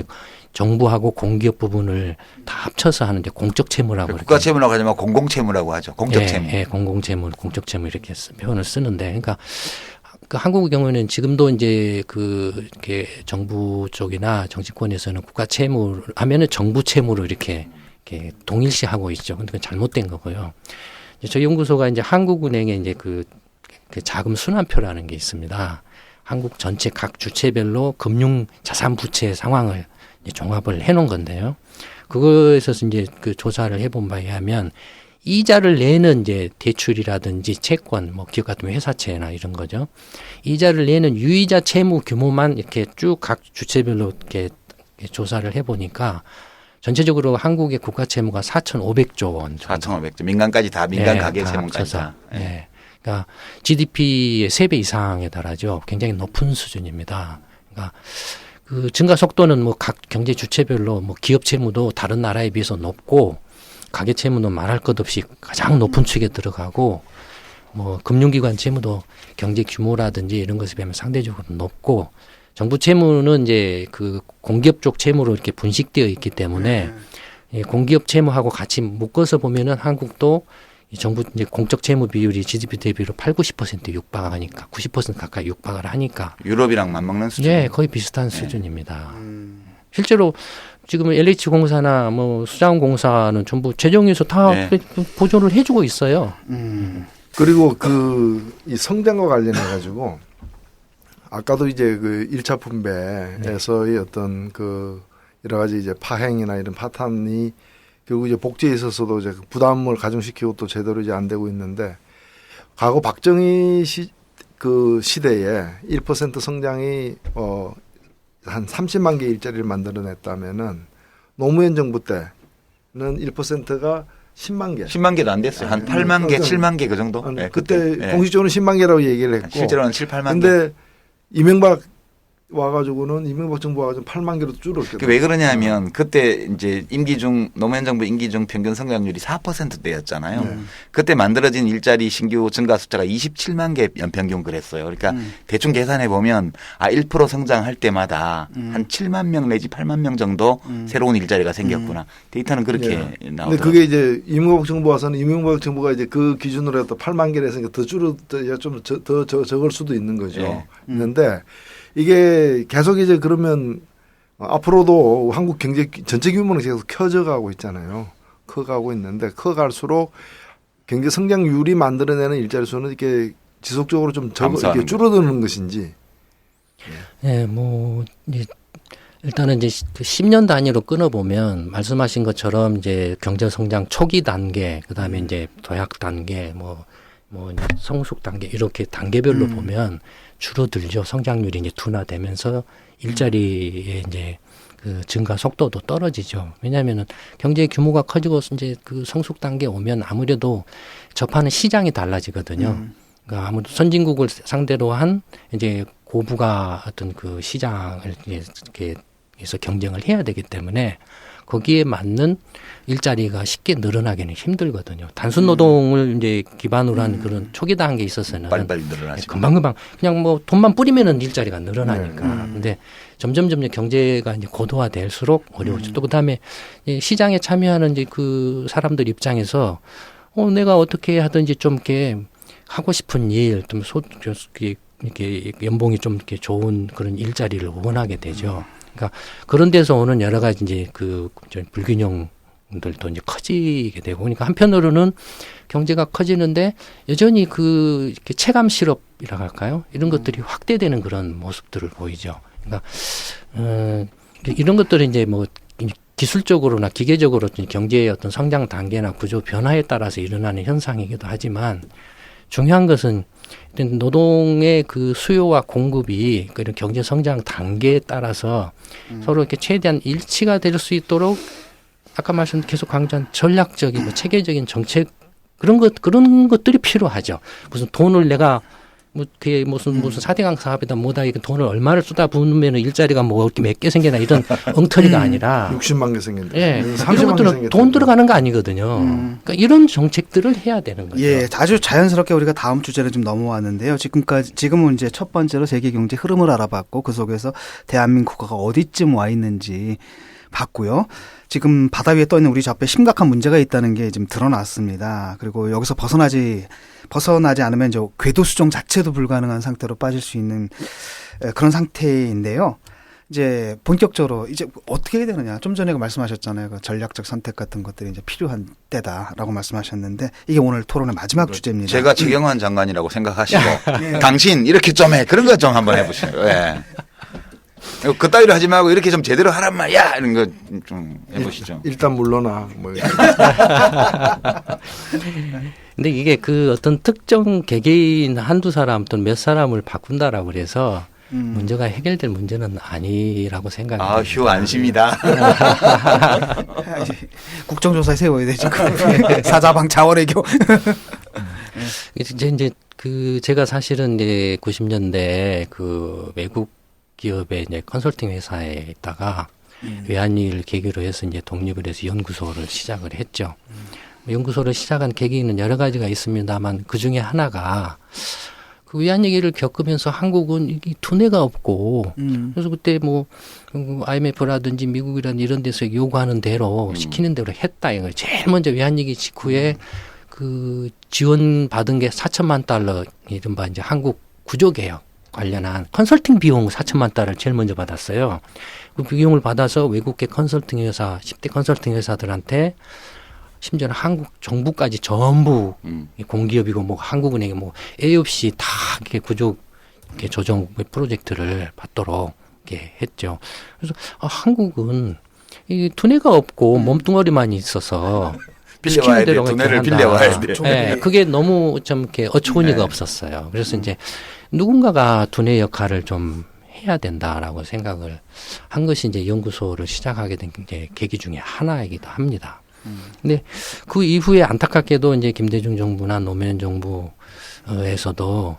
정부하고 공기업 부분을 다 합쳐서 하는 이제 공적 채무라고 국가 채무라고 하지 말고 공공 채무라고 하죠. 공적 채무. 예, 공공 채무, 공적 채무 이렇게 표현을 쓰는데, 그러니까 그 한국의 경우에는 지금도 이제 이렇게 정부 쪽이나 정치권에서는 국가 채무 하면은 정부 채무로 이렇게 동일시하고 있죠. 근데 그건 잘못된 거고요. 저희 연구소가 이제 한국은행에 이제 그 자금 순환표라는 게 있습니다. 한국 전체 각 주체별로 금융 자산 부채 상황을 이제 종합을 해놓은 건데요. 그거에서 이제 그 조사를 해본 바에 의하면 이자를 내는 이제 대출이라든지 채권, 뭐 기업 같으면 회사채나 이런 거죠. 이자를 내는 유이자 채무 규모만 이렇게 쭉 각 주체별로 이렇게 조사를 해보니까 전체적으로 한국의 국가 채무가 4,500조 원. 4,500조. 민간까지 다 민간 가계 채무까지 다. 예. 그러니까 GDP의 3배 이상에 달하죠. 굉장히 높은 수준입니다. 그러니까 그 증가 속도는 뭐 각 경제 주체별로 뭐 기업 채무도 다른 나라에 비해서 높고 가계 채무는 말할 것 없이 가장 높은 축에 들어가고 뭐 금융기관 채무도 경제 규모라든지 이런 것에 비하면 상대적으로 높고 정부 채무는 이제 그 공기업 쪽 채무로 이렇게 분식되어 있기 때문에 공기업 채무하고 같이 묶어서 보면은 한국도 정부 이제 공적 채무 비율이 GDP 대비로 80-90% 육박하니까 90% 가까이 육박을 하니까 유럽이랑 맞먹는 수준. 네, 거의 비슷한 수준입니다. 실제로 지금 LH공사나 뭐 수자원공사는 전부 재정에서 다 보조를 해주고 있어요. 그리고 이 성장과 관련해 가지고 아까도 이제 그 1차 분배에서의 어떤 그 여러 가지 이제 파행이나 이런 파탄이 결국 이제 복지에 있어서도 이제 부담을 가중시키고 또 제대로 이제 안 되고 있는데 과거 박정희 시대에 1% 성장이 한 30만 개 일자리를 만들어냈다면은 노무현 정부 때는 1%가 10만 개. 10만 개도 안 됐어요. 한 8만 개, 7만 개 그 정도. 그때 공식적으로는 10만 개라고 얘기를 했고 실제로는 7, 8만 개. 근데 이명박 와가지고는 이명박 정부 와가지고 8만 개로 줄었거든요. 왜 그러냐면 그때 이제 노무현 정부 임기 중 평균 성장률이 4%대였잖아요. 그때 만들어진 일자리 신규 증가 숫자가 27만 개 연평균 그랬어요. 그러니까 대충 계산해 보면 1% 성장할 때마다 한 7만 명 내지 8만 명 정도 새로운 일자리가 생겼구나. 데이터는 그렇게 나오더라고요. 근데 그게 이제 이명박 정부 와서는 이명박 정부가 이제 그 기준으로 해서 8만 개를 했으니까 더 더 적을 수도 있는 거죠. 네. 있는데 이게 계속 이제 그러면 앞으로도 한국 경제 전체 규모는 계속 커져가고 있잖아요. 커가고 있는데 커갈수록 경제 성장률이 만들어내는 일자리 수는 이렇게 지속적으로 좀 이렇게 줄어드는 것인지. 네, 뭐 이제 일단은 이제 그 10년 단위로 끊어보면 말씀하신 것처럼 이제 경제 성장 초기 단계, 그 다음에 이제 도약 단계, 뭐 이제 성숙 단계 이렇게 단계별로 보면 줄어들죠. 성장률이 이제 둔화되면서 일자리의 이제 그 증가 속도도 떨어지죠. 왜냐하면은 경제 규모가 커지고 이제 그 성숙 단계에 오면 아무래도 접하는 시장이 달라지거든요. 그러니까 아무래도 선진국을 상대로 한 이제 고부가 어떤 그 시장을 이렇게 해서 경쟁을 해야 되기 때문에 거기에 맞는 일자리가 쉽게 늘어나기는 힘들거든요. 단순 노동을 이제 기반으로 한 그런 초기 단계에 있어서는 빨리빨리 늘어나죠. 금방금방 그냥 뭐 돈만 뿌리면은 일자리가 늘어나니까. 근데 점점 경제가 이제 고도화될수록 어려워져. 또 그다음에 시장에 참여하는 이제 그 사람들 입장에서 내가 어떻게 하든지 좀 이렇게 하고 싶은 일, 좀 이렇게 연봉이 좀 이렇게 좋은 그런 일자리를 원하게 되죠. 그러니까 그런 데서 오는 여러 가지 이제 그 불균형들도 이제 커지게 되고, 그러니까 한편으로는 경제가 커지는데 여전히 그 이렇게 체감 실업이라고 할까요? 이런 것들이 확대되는 그런 모습들을 보이죠. 그러니까 이런 것들은 이제 뭐 기술적으로나 기계적으로 경제의 어떤 성장 단계나 구조 변화에 따라서 일어나는 현상이기도 하지만 중요한 것은 노동의 그 수요와 공급이 그런 경제 성장 단계에 따라서 서로 이렇게 최대한 일치가 될 수 있도록 아까 계속 강조한 전략적이고 체계적인 정책 그런 것들이 필요하죠. 무슨 돈을 내가 그게 무슨 4대강 사업이다 뭐다 이게 돈을 얼마를 쏟아부으면 일자리가 뭐 이렇게 몇 개 생기나 이런 엉터리가 아니라 60만 개 생긴다. 예, 이런 것들은 돈 들어가는 거 아니거든요. 그러니까 이런 정책들을 해야 되는 거죠. 예, 아주 자연스럽게 우리가 다음 주제로 좀 넘어왔는데요. 지금은 이제 첫 번째로 세계 경제 흐름을 알아봤고 그 속에서 대한민국가 어디쯤 와 있는지 봤고요. 지금 바다 위에 떠 있는 우리 앞에 심각한 문제가 있다는 게 지금 드러났습니다. 그리고 여기서 벗어나지 않으면 이제 궤도 수정 자체도 불가능한 상태로 빠질 수 있는 그런 상태인데요. 이제 본격적으로 이제 어떻게 해야 되느냐. 좀 전에 말씀하셨잖아요. 그 전략적 선택 같은 것들이 이제 필요한 때다라고 말씀하셨는데 이게 오늘 토론의 마지막 주제입니다. 제가 최경환 장관이라고 생각하시고 당신 이렇게 좀 해. 그런 거 좀 한번 해보시죠. 예. 그따위로 하지 말고 이렇게 좀 제대로 하란 말이야 이런 거 좀 해보시죠. 일단 물러나. 뭐. 근데 이게 그 어떤 특정 개개인 한두 사람 또는 몇 사람을 바꾼다라고 그래서 문제가 해결될 문제는 아니라고 생각합니다. 휴 안심이다. 국정조사에 세워야 되죠. 사자방 자원외교. 이제 그 제가 사실은 이제 90년대 그 외국 기업의 이제 컨설팅 회사에 있다가 외환위기를 계기로 해서 이제 독립을 해서 연구소를 시작을 했죠. 연구소를 시작한 계기는 여러 가지가 있습니다만 그 중에 하나가 그 외환위기를 겪으면서 한국은 이게 두뇌가 없고 그래서 그때 뭐 IMF라든지 미국이라든지 이런 데서 요구하는 대로 시키는 대로 했다. 이거 제일 먼저 외환위기 직후에 그 지원 받은 게 4천만 달러 이른바 이제 한국 구조개혁 관련한 컨설팅 비용 4천만 달러를 제일 먼저 받았어요. 그 비용을 받아서 외국계 컨설팅 회사, 10대 컨설팅 회사들한테 심지어는 한국 정부까지 전부 공기업이고 뭐 한국은행이 뭐 A 없이 다 이렇게 구조 이렇게 조정 프로젝트를 받도록 이렇게 했죠. 그래서 한국은 이 두뇌가 없고 몸뚱어리만 있어서 빌려와야 돼. 두뇌를 빌려와야 돼. 네, 그게 너무 좀 이렇게 어처구니가 없었어요. 그래서 이제 누군가가 두뇌 역할을 좀 해야 된다라고 생각을 한 것이 이제 연구소를 시작하게 된 이제 계기 중에 하나이기도 합니다. 근데 그 이후에 안타깝게도 이제 김대중 정부나 노무현 정부에서도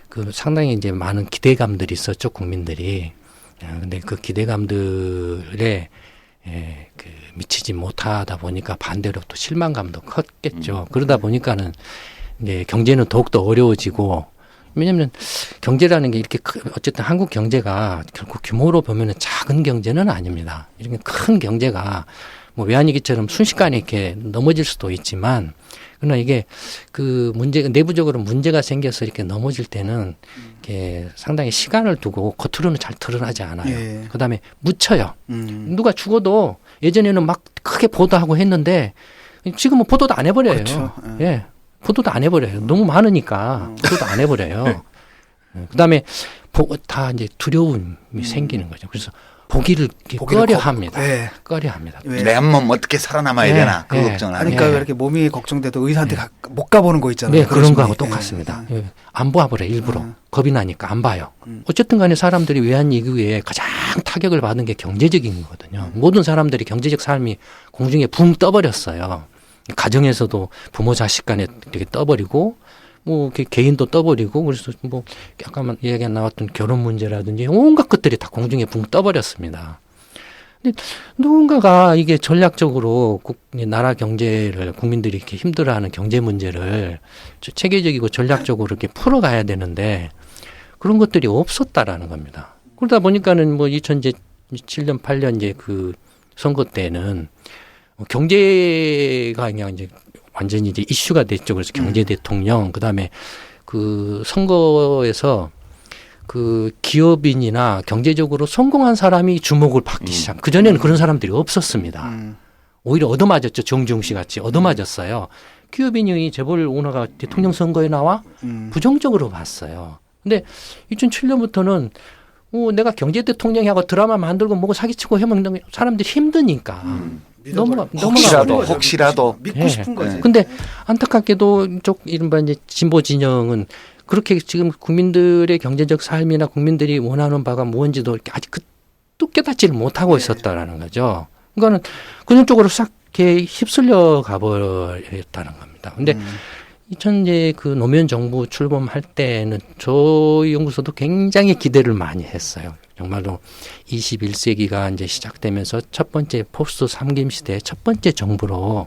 그 상당히 이제 많은 기대감들이 있었죠, 국민들이. 근데 그 기대감들에 그 미치지 못하다 보니까 반대로 또 실망감도 컸겠죠. 그러다 보니까는 이제 경제는 더욱더 어려워지고, 왜냐하면 경제라는 게 이렇게 어쨌든 한국 경제가 결국 규모로 보면은 작은 경제는 아닙니다. 이렇게 큰 경제가 뭐 외환위기처럼 순식간에 이렇게 넘어질 수도 있지만, 그러나 이게 그 문제, 내부적으로 문제가 생겨서 이렇게 넘어질 때는 이게 상당히 시간을 두고 겉으로는 잘 드러나지 않아요. 예. 그 다음에 묻혀요. 누가 죽어도 예전에는 막 크게 보도하고 했는데 지금은 보도도 안 해버려요. 그렇죠. 예. 보도도 안 해버려요. 너무 많으니까 보도도 안 해버려요. 그 다음에 다 이제 두려움이 생기는 거죠. 그래서 보기를 꺼려 합니다. 네. 꺼려 합니다. 내 한 몸 어떻게 살아남아야 네. 되나 그 네. 걱정을 하니까. 그러니까 왜 이렇게 몸이 걱정돼도 의사한테 못 가보는 거 있잖아요. 네, 그런 그러신 거하고 분이. 똑같습니다. 예. 안 봐버려요, 일부러. 겁이 나니까 안 봐요. 어쨌든 간에 사람들이 외환 이후에 가장 타격을 받은 게 경제적인 거거든요. 모든 사람들이 경제적 삶이 공중에 붕 떠버렸어요. 가정에서도 부모 자식 간에 되게 떠버리고, 뭐 개인도 떠버리고, 그래서 뭐 아까 얘기가 나왔던 결혼 문제라든지 온갖 것들이 다 공중에 붕 떠버렸습니다. 근데 누군가가 이게 전략적으로 나라 경제를, 국민들이 이렇게 힘들어하는 경제 문제를 체계적이고 전략적으로 이렇게 풀어가야 되는데 그런 것들이 없었다라는 겁니다. 그러다 보니까는 뭐 2007년, 8년 이제 그 선거 때는 경제가 그냥 이제 완전히 이제 이슈가 됐죠. 그래서 경제 대통령, 그 다음에 그 선거에서 그 기업인이나 경제적으로 성공한 사람이 주목을 받기 시작. 그전에는 그런 사람들이 없었습니다. 오히려 얻어맞았죠. 정주영 씨 같이 얻어맞았어요. 기업인이 재벌 오너가 대통령 선거에 나와 부정적으로 봤어요. 근데 2007년부터는 내가 경제 대통령하고 드라마 만들고 뭐고 사기치고 하면 사람들이 힘드니까 혹시라도 믿고 싶은 거지. 근데 안타깝게도 이쪽 이른바 이제 진보 진영은 그렇게 지금 국민들의 경제적 삶이나 국민들이 원하는 바가 뭔지도 이렇게 아직 또 깨닫지를 못하고 있었다라는 거죠. 그거는 그런 쪽으로 싹 이렇게 휩쓸려 가버렸다는 겁니다. 근데 2000년 그 노무현 정부 출범할 때는 저희 연구소도 굉장히 기대를 많이 했어요. 정말로 21세기가 이제 시작되면서 첫 번째 포스트 삼김 시대의 첫 번째 정부로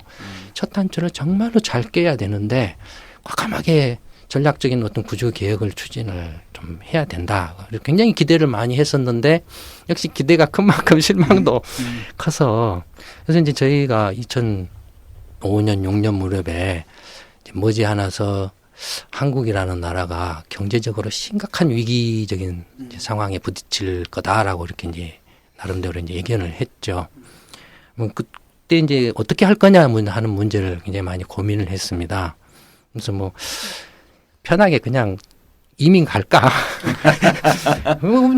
첫 단추를 정말로 잘 깨야 되는데 과감하게 전략적인 어떤 구조 개혁을 추진을 좀 해야 된다. 굉장히 기대를 많이 했었는데 역시 기대가 큰 만큼 실망도 커서 그래서 이제 저희가 2005년 6년 무렵에 머지않아서 한국이라는 나라가 경제적으로 심각한 위기적인 상황에 부딪힐 거다라고 이렇게 이제 나름대로 이제 예견을 했죠. 뭐 그때 이제 어떻게 할 거냐 하는 문제를 굉장히 많이 고민을 했습니다. 그래서 뭐 편하게 그냥 이민 갈까?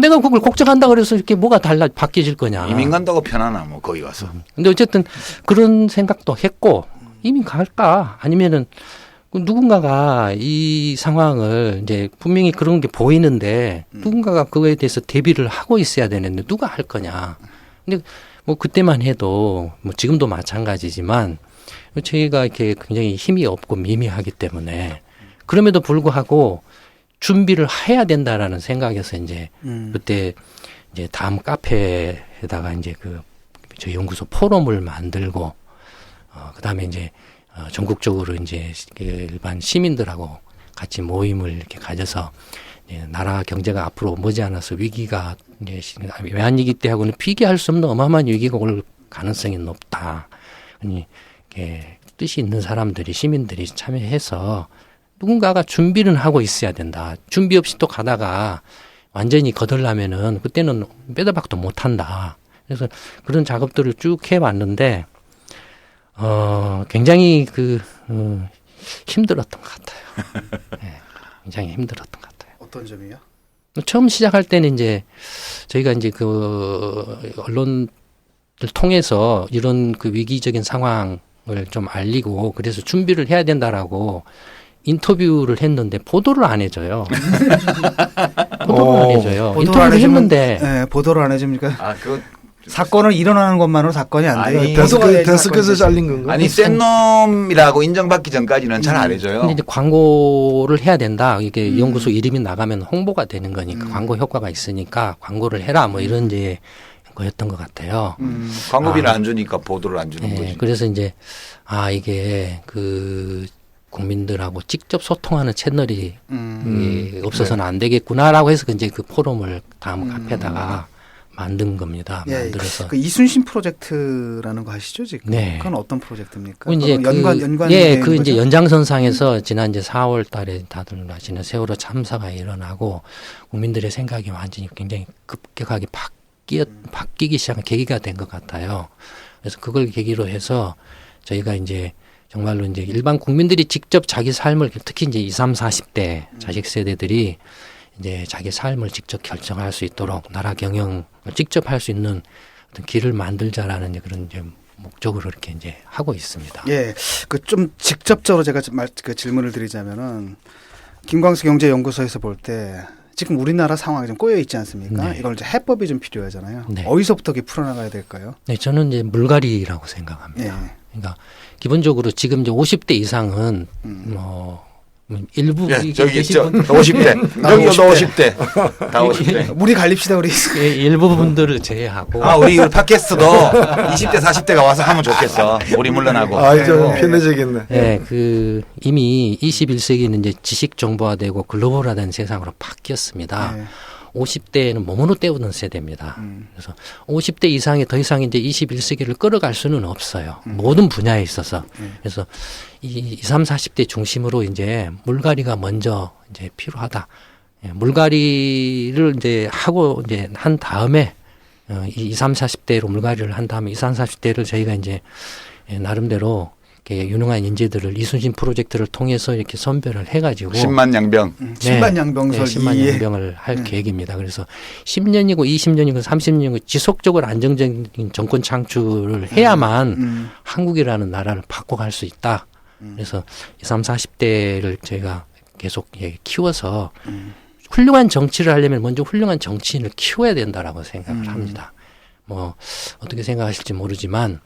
내가 그걸 걱정한다 그래서 이렇게 뭐가 바뀌어질 거냐? 이민 간다고 편하나 뭐 거기 와서. 근데 어쨌든 그런 생각도 했고 이민 갈까? 아니면은 누군가가 이 상황을 이제 분명히 그런 게 보이는데 누군가가 그거에 대해서 대비를 하고 있어야 되는데 누가 할 거냐. 근데 뭐 그때만 해도 뭐 지금도 마찬가지지만 저희가 이렇게 굉장히 힘이 없고 미미하기 때문에 그럼에도 불구하고 준비를 해야 된다라는 생각에서 이제 그때 이제 다음 카페에다가 이제 저희 연구소 포럼을 만들고 그다음에 이제 전국적으로 이제 일반 시민들하고 같이 모임을 이렇게 가져서 나라 경제가 앞으로 머지않아서 위기가 이제 외환위기 때하고는 비교할 수 없는 어마어마한 위기가 올 가능성이 높다. 이렇게 뜻이 있는 사람들이 시민들이 참여해서 누군가가 준비는 하고 있어야 된다. 준비 없이 또 가다가 완전히 거덜나면은 그때는 빼도 박도 못한다. 그래서 그런 작업들을 쭉 해왔는데 굉장히 힘들었던 것 같아요. 네, 굉장히 힘들었던 것 같아요. 어떤 점이요? 처음 시작할 때는 이제 저희가 이제 언론을 통해서 이런 위기적인 상황을 좀 알리고 그래서 준비를 해야 된다라고 인터뷰를 했는데 보도를 안 해줘요. 보도를 안 해줘요. 인터뷰를 했는데 네, 보도를 안 해줍니까? 아, 사건은 일어나는 것만으로 사건이 안 돼요. 아니, 보도가 돼야지 데스크에서 사건이 잘린 건가? 아니 센 놈이라고 인정받기 전까지는 잘 안 해줘요. 근데 이제 광고를 해야 된다. 이게 연구소 이름이 나가면 홍보가 되는 거니까 광고 효과가 있으니까 광고를 해라. 뭐 이런 이제 거였던 것 같아요. 광고비를 안 주니까 보도를 안 주는 거지. 그래서 이제 이게 그 국민들하고 직접 소통하는 채널이 없어서는 안 되겠구나라고 해서 이제 그 포럼을 다음 카페에다가 만든 겁니다. 예, 만들어서. 그 이순신 프로젝트라는 거 아시죠 지금? 네. 그건 어떤 프로젝트입니까? 그 이제 연관 예, 그 이제 연장선상에서 지난 이제 4월달에 다들 아시는 세월호 참사가 일어나고 국민들의 생각이 완전히 굉장히 급격하게 바뀌기 시작한 계기가 된 것 같아요. 그래서 그걸 계기로 해서 저희가 이제 정말로 이제 일반 국민들이 직접 자기 삶을 특히 이제 20, 30, 40대 자식 세대들이 이제 자기 삶을 직접 결정할 수 있도록 나라 경영을 직접 할 수 있는 어떤 길을 만들자라는 그런 이제 목적으로 이렇게 이제 하고 있습니다. 예, 그 좀 직접적으로 제가 그 질문을 드리자면은 김광수 경제연구소에서 볼 때 지금 우리나라 상황이 좀 꼬여 있지 않습니까? 네. 이걸 이제 해법이 좀 필요하잖아요. 네. 어디서부터 풀어나가야 될까요? 네, 저는 이제 물갈이라고 생각합니다. 예. 그러니까 기본적으로 지금 이제 50대 이상은 일부 예, 저기 있죠. 50대. 여기도 50대. 다 50대. 물이 갈립시다 우리. 예, 일부 분들을 제외하고 우리 팟캐스트도 20대, 40대가 와서 하면 좋겠어. 우리 물러나고. 좀 편해지겠네. 네, 그 이미 21세기는 이제 지식 정보화되고 글로벌화된 세상으로 바뀌었습니다. 네. 50대에는 몸으로 때우는 세대입니다. 그래서 50대 이상이 더 이상 이제 21세기를 끌어갈 수는 없어요. 모든 분야에 있어서. 그래서 이 20, 30대 중심으로 이제 물갈이가 먼저 이제 필요하다. 예, 물갈이를 이제 하고 이제 한 다음에 이 20, 40대로 물갈이를 한 다음에 20, 40대를 저희가 이제 나름대로 이렇게 유능한 인재들을 이순신 프로젝트를 통해서 이렇게 선별을 해가지고 10만 양병. 10만 양병설 10만 이에. 양병을 할 계획입니다. 그래서 10년이고 20년이고 30년이고 지속적으로 안정적인 정권 창출을 해야만 한국이라는 나라를 바꿔갈 수 있다. 그래서 20, 40대를 저희가 계속 키워서 훌륭한 정치를 하려면 먼저 훌륭한 정치인을 키워야 된다라고 생각을 합니다. 뭐 어떻게 생각하실지 모르지만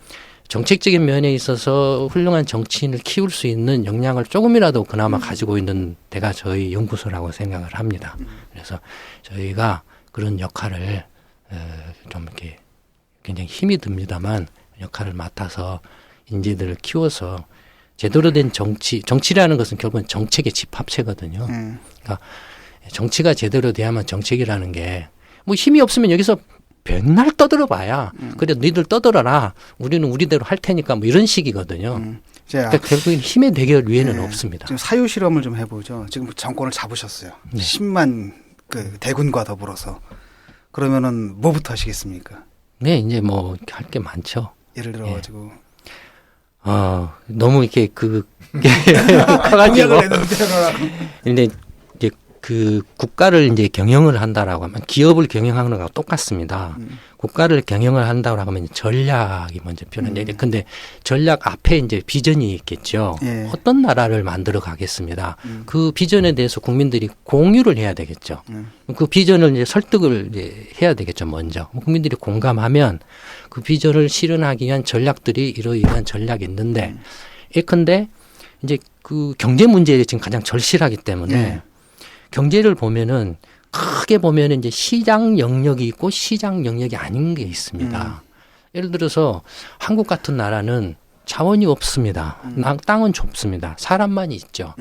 정책적인 면에 있어서 훌륭한 정치인을 키울 수 있는 역량을 조금이라도 그나마 가지고 있는 데가 저희 연구소라고 생각을 합니다. 그래서 저희가 그런 역할을 좀 이렇게 굉장히 힘이 듭니다만 역할을 맡아서 인재들을 키워서 제대로 된 정치라는 것은 결국은 정책의 집합체거든요. 그러니까 정치가 제대로 돼야만 정책이라는 게 뭐 힘이 없으면 여기서 백날 떠들어봐야 그래 너희들 떠들어라 우리는 우리대로 할 테니까 뭐 이런 식이거든요. 그러니까 결국엔 힘의 대결 위에는 없습니다. 지금 사유 실험을 좀 해보죠. 지금 정권을 잡으셨어요. 네. 10만 그 대군과 더불어서 그러면은 뭐부터 하시겠습니까? 네, 이제 뭐 할 게 많죠. 예를 들어가지고 너무 이렇게 커가지고 근데 이제 그 국가를 이제 경영을 한다라고 하면 기업을 경영하는 거랑 똑같습니다. 국가를 경영을 한다고 하면 전략이 먼저 필요한데 근데 전략 앞에 이제 비전이 있겠죠. 예. 어떤 나라를 만들어 가겠습니다. 그 비전에 대해서 국민들이 공유를 해야 되겠죠. 그 비전을 이제 설득을 이제 해야 되겠죠. 먼저 국민들이 공감하면 그 비전을 실현하기 위한 전략들이 이러이러한 전략이 있는데 예컨대 이제 그 경제 문제에 지금 가장 절실하기 때문에 경제를 보면은 크게 보면은 이제 시장 영역이 있고 시장 영역이 아닌 게 있습니다. 예를 들어서 한국 같은 나라는 자원이 없습니다. 땅은 좁습니다. 사람만 있죠.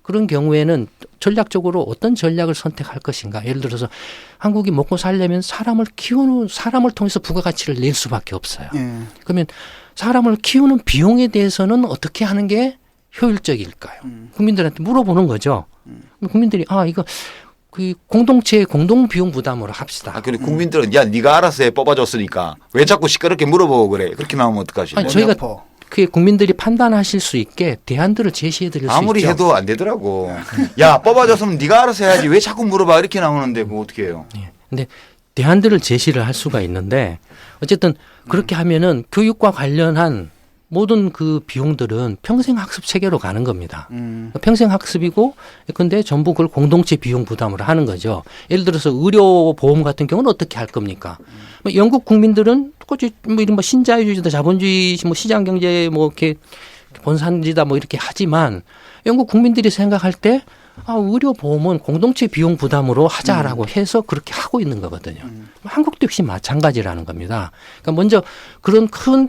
그런 경우에는 전략적으로 어떤 전략을 선택할 것인가. 예를 들어서 한국이 먹고 살려면 사람을 통해서 부가가치를 낼 수밖에 없어요. 그러면 사람을 키우는 비용에 대해서는 어떻게 하는 게 효율적일까요? 국민들한테 물어보는 거죠. 국민들이 이거 그 공동체의 공동 비용 부담으로 합시다. 근데 국민들은 야 네가 알아서 해 뽑아줬으니까 왜 자꾸 시끄럽게 물어보고 그래. 그렇게 나오면 어떡하시죠? 저희가 그 국민들이 판단하실 수 있게 대안들을 제시해 드릴 수 있죠. 아무리 해도 안 되더라고. 야 뽑아줬으면 네가 알아서 해야지 왜 자꾸 물어봐 이렇게 나오는데 그거 어떻게 해요? 근데 대안들을 제시를 할 수가 있는데 어쨌든 그렇게 하면은 교육과 관련한 모든 그 비용들은 평생 학습 체계로 가는 겁니다. 평생 학습이고, 근데 전부 그걸 공동체 비용 부담으로 하는 거죠. 예를 들어서 의료 보험 같은 경우는 어떻게 할 겁니까? 영국 국민들은 자꾸 뭐 이런 뭐 신자유주의다, 자본주의, 뭐 시장 경제, 뭐 이렇게 본산지다, 뭐 이렇게 하지만 영국 국민들이 생각할 때 의료 보험은 공동체 비용 부담으로 하자라고 해서 그렇게 하고 있는 거거든요. 한국도 역시 마찬가지라는 겁니다. 그러니까 먼저 그런 큰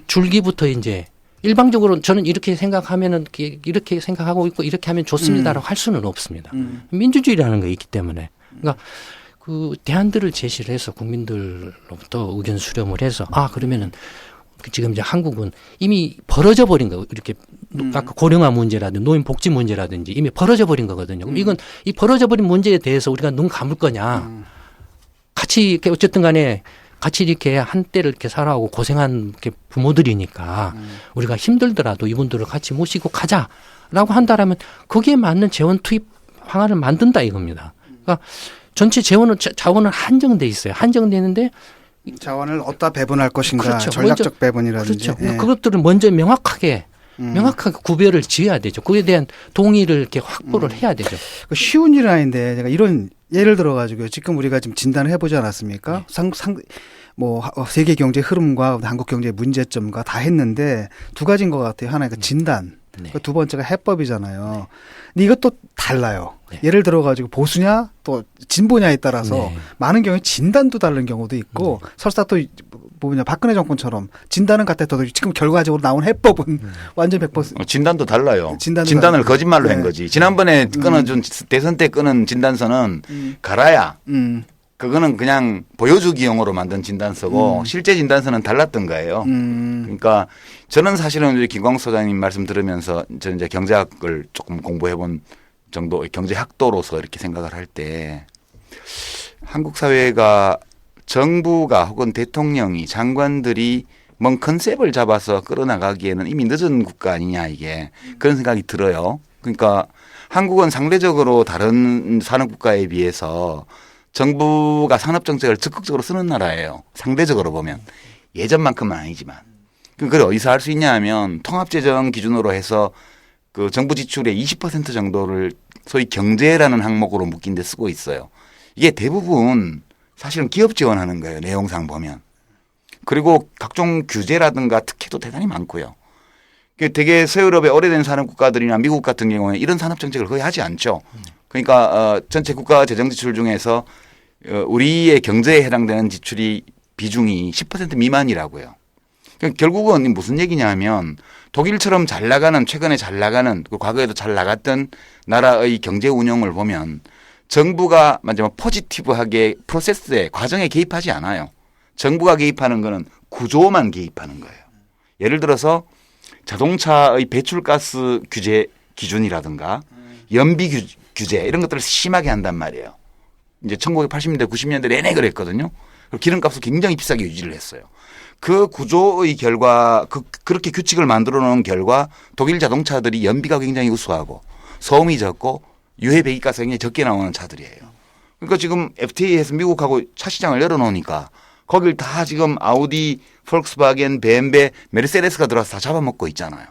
줄기부터 이제 일방적으로 저는 이렇게 생각하면은 이렇게 생각하고 있고 이렇게 하면 좋습니다라고 할 수는 없습니다. 민주주의라는 게 있기 때문에. 그러니까 그 대안들을 제시를 해서 국민들로부터 의견 수렴을 해서 그러면은 지금 이제 한국은 이미 벌어져 버린 거 이렇게 아까 고령화 문제라든지 노인 복지 문제라든지 이미 벌어져 버린 거거든요. 그럼 이건 이 벌어져 버린 문제에 대해서 우리가 눈 감을 거냐? 같이 이렇게 어쨌든 간에 같이 이렇게 한때를 이렇게 살아오고 고생한 이렇게 부모들이니까 우리가 힘들더라도 이분들을 같이 모시고 가자라고 한다라면 거기에 맞는 재원 투입 방안을 만든다 이겁니다. 그러니까 전체 자원은 한정돼 있어요. 한정돼 있는데 자원을 어디다 배분할 것인가, 그렇죠. 전략적 배분이라든지. 그렇죠. 그것들을 먼저 명확하게 구별을 지어야 되죠. 그에 대한 동의를 이렇게 확보를 해야 되죠. 쉬운 일은 아닌데 제가 이런 예를 들어가지고 지금 우리가 지금 진단을 해보지 않았습니까? 뭐 세계 경제 흐름과 한국 경제 문제점과 다 했는데 두 가지인 것 같아요. 하나가 진단, 두 번째가 해법이잖아요. 근데 이것도 달라요. 예를 들어가지고 보수냐 또 진보냐에 따라서 많은 경우에 진단도 다른 경우도 있고 설사 또 뭐냐 박근혜 정권처럼 진단은 같아도 지금 결과적으로 나온 해법은 완전 100% 진단도 달라요. 진단을 달라요. 거짓말로 한 거지. 지난번에 끊어준 대선 때 끊은 진단서는 가라야. 그거는 그냥 보여주기용으로 만든 진단서고 실제 진단서는 달랐던 거예요. 그러니까 저는 사실은 우리 김광수 소장님 말씀 들으면서 저는 이제 경제학을 조금 공부해 본 정도 경제학도로서 이렇게 생각을 할 때 한국 사회가 정부가 혹은 대통령이 장관들이 뭔 컨셉을 잡아서 끌어나가기에는 이미 늦은 국가 아니냐 이게 그런 생각이 들어요. 그러니까 한국은 상대적으로 다른 산업국가에 비해서 정부가 산업정책을 적극적으로 쓰는 나라예요. 상대적으로 보면. 예전만큼은 아니지만. 그걸 어디서 할 수 있냐 하면 통합재정 기준으로 해서 그 정부 지출의 20% 정도를 소위 경제라는 항목으로 묶인 데 쓰고 있어요. 이게 대부분 사실은 기업 지원하는 거예요. 내용상 보면. 그리고 각종 규제라든가 특혜도 대단히 많고요. 되게 서유럽의 오래된 산업국가들이나 미국 같은 경우에 이런 산업정책을 거의 하지 않죠. 그러니까 전체 국가 재정 지출 중에서 우리의 경제에 해당되는 지출이 비중이 10% 미만이라고요. 그러니까 결국은 무슨 얘기냐 하면 독일처럼 잘 나가는 최근에 잘 나가는 과거에도 잘 나갔던 나라의 경제 운영을 보면 정부가 만약에 포지티브하게 프로세스에 과정에 개입하지 않아요. 정부가 개입하는 거는 구조만 개입하는 거예요. 예를 들어서 자동차의 배출가스 규제 기준이라든가 연비 규제 이런 것들을 심하게 한단 말이에요. 이제 1980년대 90년대 내내 그랬거든요. 기름값을 굉장히 비싸게 유지를 했어요. 그 구조의 결과 그렇게 규칙을 만들어 놓은 결과 독일 자동차들이 연비가 굉장히 우수하고 소음이 적고 유해 배기가스가 굉장히 적게 나오는 차들이에요. 그러니까 지금 FTA에서 미국하고 차 시장을 열어놓으니까 거길 다 지금 아우디, 폴크스바겐, 벤베, 메르세데스가 들어와서 다 잡아먹고 있잖아요.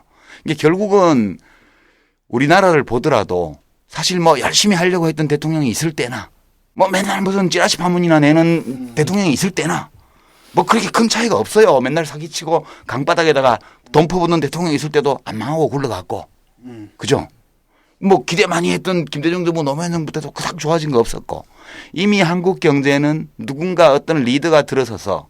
이게 결국은 우리나라를 보더라도 사실 뭐 열심히 하려고 했던 대통령이 있을 때나 뭐 맨날 무슨 찌라시 파문이나 내는 대통령이 있을 때나 뭐 그렇게 큰 차이가 없어요. 맨날 사기치고 강바닥에다가 돈 퍼붓는 대통령이 있을 때도 안 망하고 굴러갔고. 그죠? 뭐 기대 많이 했던 김대중 정부 노무현 정부 때도 그닥 좋아진 거 없었고. 이미 한국 경제는 누군가 어떤 리더가 들어서서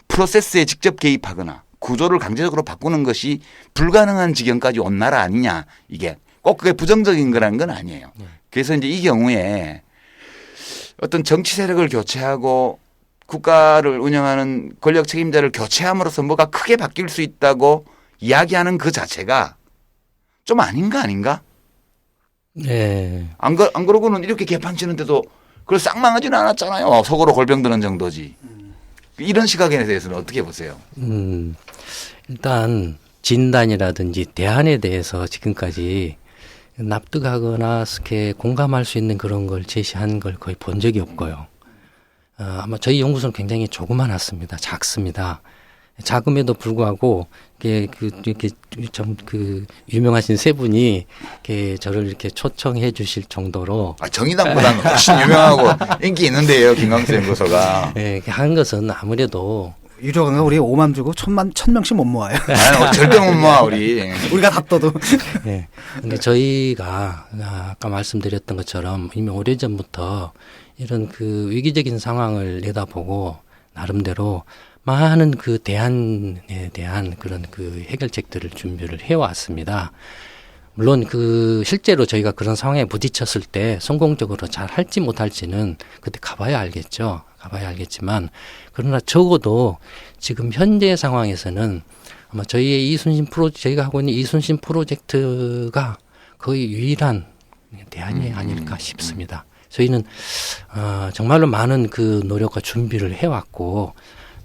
프로세스에 직접 개입하거나 구조를 강제적으로 바꾸는 것이 불가능한 지경까지 온 나라 아니냐. 이게 꼭 그게 부정적인 거라는 건 아니에요. 그래서 이제 이 경우에 어떤 정치 세력을 교체하고 국가를 운영하는 권력 책임자를 교체함으로써 뭐가 크게 바뀔 수 있다고 이야기하는 그 자체가 좀 아닌가? 네. 안 그러고는 이렇게 개판 치는데도 그걸 쌍망하지는 않았잖아요. 속으로 골병 드는 정도지. 이런 시각에 대해서는 어떻게 보세요? 일단 진단이라든지 대안에 대해서 지금까지 납득하거나 이렇게 공감할 수 있는 그런 걸 제시한 걸 거의 본 적이 없고요. 아마 저희 연구소는 굉장히 조그만했습니다. 작습니다. 작음에도 불구하고 이렇게 좀 그 유명하신 세 분이 이렇게 저를 이렇게 초청해 주실 정도로 정의당보다는 훨씬 유명하고 인기 있는데요, 김광수 연구소가. 네, 한 것은 아무래도 유료관광 우리 5만 주고 1,000명씩 못 모아요. 아니, 절대 못 모아 우리. 우리가 답떠도. 네. 근데 저희가 아까 말씀드렸던 것처럼 이미 오래전부터 이런 그 위기적인 상황을 내다보고 나름대로 많은 그 대안에 대한 그런 그 해결책들을 준비를 해왔습니다. 물론 그 실제로 저희가 그런 상황에 부딪혔을 때 성공적으로 잘 할지 못할지는 그때 가봐야 알겠죠. 가봐야 알겠지만 그러나 적어도 지금 현재 상황에서는 아마 저희의 저희가 하고 있는 이순신 프로젝트가 거의 유일한 대안이 아닐까 싶습니다. 저희는 정말로 많은 그 노력과 준비를 해왔고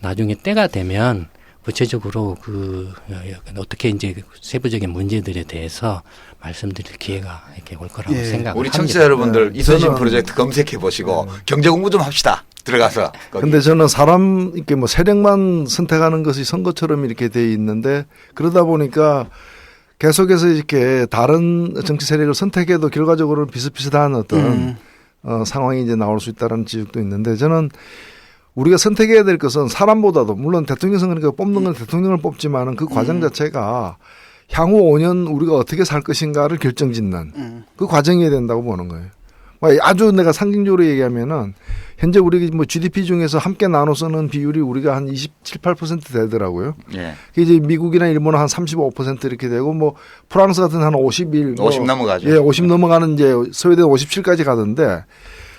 나중에 때가 되면 구체적으로 어떻게 이제 세부적인 문제들에 대해서 말씀드릴 기회가 이렇게 올 거라고 생각합니다. 우리 청취자 여러분들 이순신 프로젝트 검색해 보시고 경제 공부 좀 합시다. 들어가서. 근데 저는 사람 이렇게 뭐 세력만 선택하는 것이 선거처럼 이렇게 돼 있는데 그러다 보니까 계속해서 이렇게 다른 정치 세력을 선택해도 결과적으로는 비슷비슷한 어떤 상황이 이제 나올 수 있다는 지적도 있는데 저는 우리가 선택해야 될 것은 사람보다도 물론 대통령 선거니까 뽑는 건 대통령을 뽑지만은 그 과정 자체가 향후 5년 우리가 어떻게 살 것인가를 결정짓는 그 과정이어야 된다고 보는 거예요. 아주 내가 상징적으로 얘기하면은 현재 우리 뭐 GDP 중에서 함께 나눠 쓰는 비율이 우리가 한 27, 8% 되더라고요. 예. 그게 이제 미국이나 일본은 한 35% 이렇게 되고 뭐 프랑스 같은 한 51, 50 넘어가죠. 예, 50 넘어가는 이제 스웨덴 57까지 가던데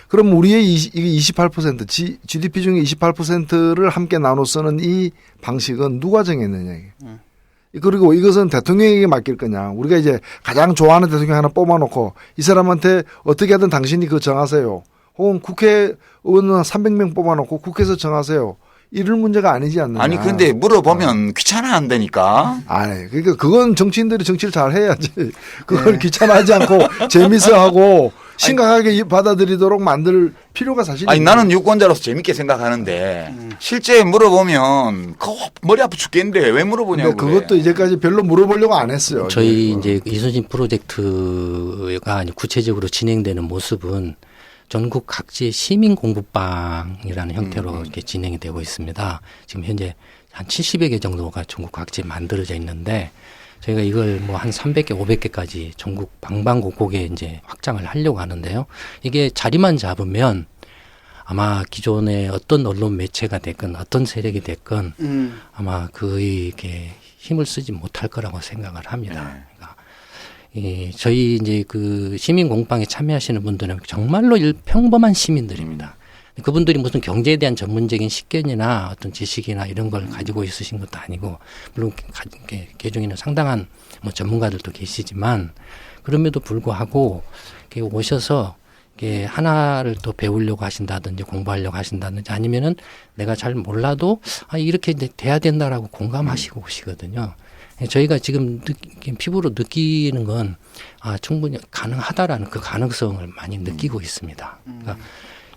그럼 우리의 이게 28% GDP 중에 28%를 함께 나눠 쓰는 이 방식은 누가 정했느냐 이게. 그리고 이것은 대통령에게 맡길 거냐. 우리가 이제 가장 좋아하는 대통령 하나 뽑아놓고 이 사람한테 어떻게 하든 당신이 그거 정하세요. 혹은 국회의원 300명 뽑아놓고 국회에서 정하세요. 이럴 문제가 아니지 않느냐. 아니 근데 물어보면 귀찮아 안 되니까. 아니 그러니까 그건 정치인들이 정치를 잘 해야지. 그걸 귀찮아하지 않고 재밌어 하고 심각하게 받아들이도록 만들 필요가 사실. 아니 나는 유권자로서 재밌게 생각하는데 실제 물어보면 머리 아파 죽겠는데 왜 물어보냐고. 근데 그것도 이제까지 별로 물어보려고 안 했어요. 저희 이제 이순신 프로젝트가 구체적으로 진행되는 모습은 전국 각지의 시민 공부방이라는 형태로 이렇게 진행이 되고 있습니다. 지금 현재 한 70여 개 정도가 전국 각지에 만들어져 있는데 저희가 이걸 뭐 한 300개, 500개까지 전국 방방곡곡에 이제 확장을 하려고 하는데요. 이게 자리만 잡으면 아마 기존의 어떤 언론 매체가 됐건 어떤 세력이 됐건 아마 이게 힘을 쓰지 못할 거라고 생각을 합니다. 그러니까 저희 이제 그 시민 공방에 참여하시는 분들은 정말로 평범한 시민들입니다. 그분들이 무슨 경제에 대한 전문적인 식견이나 어떤 지식이나 이런 걸 가지고 있으신 것도 아니고, 물론 개중에는 상당한 뭐 전문가들도 계시지만, 그럼에도 불구하고 오셔서 하나를 더 배우려고 하신다든지 공부하려고 하신다든지 아니면은 내가 잘 몰라도 이렇게 돼야 된다라고 공감하시고 오시거든요. 저희가 지금 피부로 느끼는 건 충분히 가능하다라는 그 가능성을 많이 느끼고 있습니다. 그러니까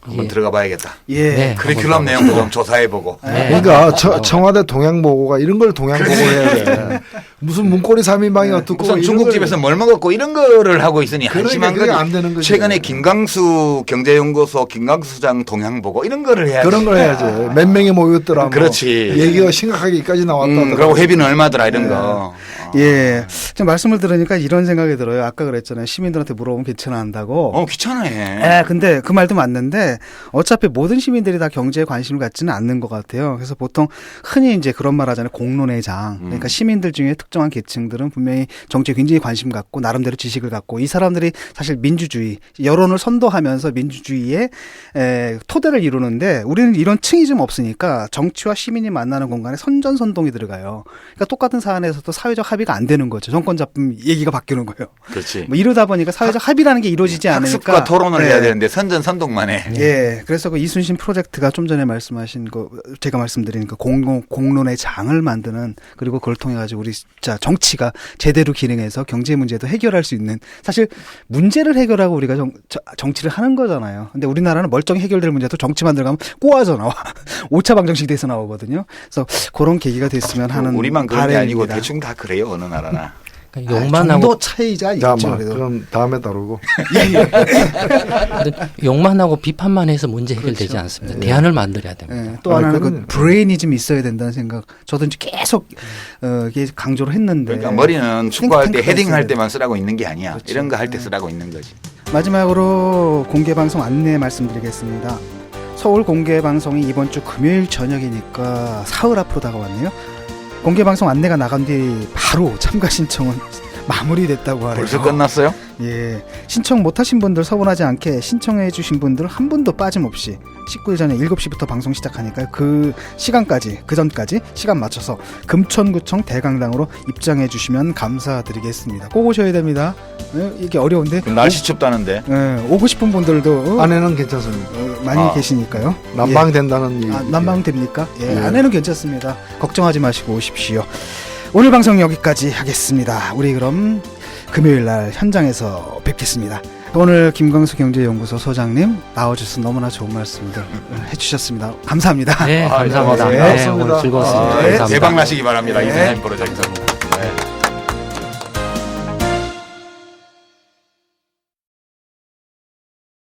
한번 들어가 봐야겠다. 예. 네, 커리큘럼 내용도 좀 조사해보고. 네. 그러니까 청와대 동양보고가 이런 걸 동양보고 해야 돼. 무슨 문고리 3인방이 어떻고. 우선 중국집에서 뭘 먹었고 이런 거를 하고 있으니 한심한 그게 거지. 안 되는 거지. 최근에 김강수 경제연구소 김강수 수장 동양보고 이런 거를 해야지. 그런 걸 해야지. 몇 명이 모였더라. 뭐. 그렇지. 얘기가 심각하게까지 나왔다. 그리고 회비는 얼마더라 이런 거. 예. 지금 말씀을 들으니까 이런 생각이 들어요. 아까 그랬잖아요. 시민들한테 물어보면 괜찮아 한다고. 귀찮아해. 예, 근데 그 말도 맞는데 어차피 모든 시민들이 다 경제에 관심을 갖지는 않는 것 같아요. 그래서 보통 흔히 이제 그런 말 하잖아요. 공론의 장. 그러니까 시민들 중에 특정한 계층들은 분명히 정치에 굉장히 관심 갖고 나름대로 지식을 갖고 이 사람들이 사실 민주주의, 여론을 선도하면서 민주주의의 토대를 이루는데 우리는 이런 층이 좀 없으니까 정치와 시민이 만나는 공간에 선전선동이 들어가요. 그러니까 똑같은 사안에서도 사회적 합의가 안 되는 거죠. 정권 잡음 얘기가 바뀌는 거예요. 그렇지. 뭐 이러다 보니까 사회적 합의라는 게 이루어지지 않으니까. 학습과 토론을 해야 되는데 선전선동만 해. 예. 그래서 그 이순신 프로젝트가 좀 전에 말씀하신 거 제가 말씀드리니까 공론의 장을 만드는, 그리고 그걸 통해 가지고 우리 진짜 정치가 제대로 기능해서 경제 문제도 해결할 수 있는, 사실 문제를 해결하고 우리가 정치를 하는 거잖아요. 근데 우리나라는 멀쩡히 해결될 문제도 정치만 들어가면 꼬아져 나와. 5차 방정식 돼서 나오거든요. 그래서 그런 계기가 됐으면 하는 우리만 그런 게 아니고 바람입니다. 대충 다 그래요. 어느 나라나. 그러니까 욕만 하고 정도 차이가 있죠. 그래도. 그럼 다음에 다루고. 욕만 하고 비판만 해서 문제 해결되지 그렇죠. 않습니다. 대안을 만들어야 됩니다. 또 하나는 그 그럼요. 브레인이 좀 있어야 된다는 생각. 저도 이제 계속 이게 강조를 했는데. 그러니까 머리는 축구할 때 탱크가 헤딩할 있어야 때만 쓰라고 있는 게 아니야. 그렇죠. 이런 거 할 때 쓰라고 있는 거지. 마지막으로 공개 방송 안내 말씀드리겠습니다. 서울 공개 방송이 이번 주 금요일 저녁이니까 사흘 앞으로 다가왔네요. 공개 방송 안내가 나간 뒤 바로 참가 신청은 마무리됐다고 하네요. 벌써 끝났어요? 예, 신청 못하신 분들 서운하지 않게 신청해 주신 분들 한 분도 빠짐없이 19일 저녁 7시부터 방송 시작하니까요. 그 시간까지, 그 전까지 시간 맞춰서 금천구청 대강당으로 입장해 주시면 감사드리겠습니다. 꼭 오셔야 됩니다. 예, 이게 어려운데 날씨 춥다는데. 예, 오고 싶은 분들도 아내는 괜찮습니다. 많이 계시니까요. 난방 된다는 얘기. 난방 됩니까? 예, 예. 아내는 괜찮습니다. 걱정하지 마시고 오십시오. 오늘 방송 여기까지 하겠습니다. 우리 그럼 금요일 날 현장에서 뵙겠습니다. 오늘 김광수 경제연구소 소장님 나와주셔서 너무나 좋은 말씀들 해주셨습니다. 감사합니다. 네, 감사합니다. 고맙습니다. 네, 오늘 즐거웠습니다. 네, 감사합니다. 대박 나시기 바랍니다. 이 네. 사장님 프로젝트.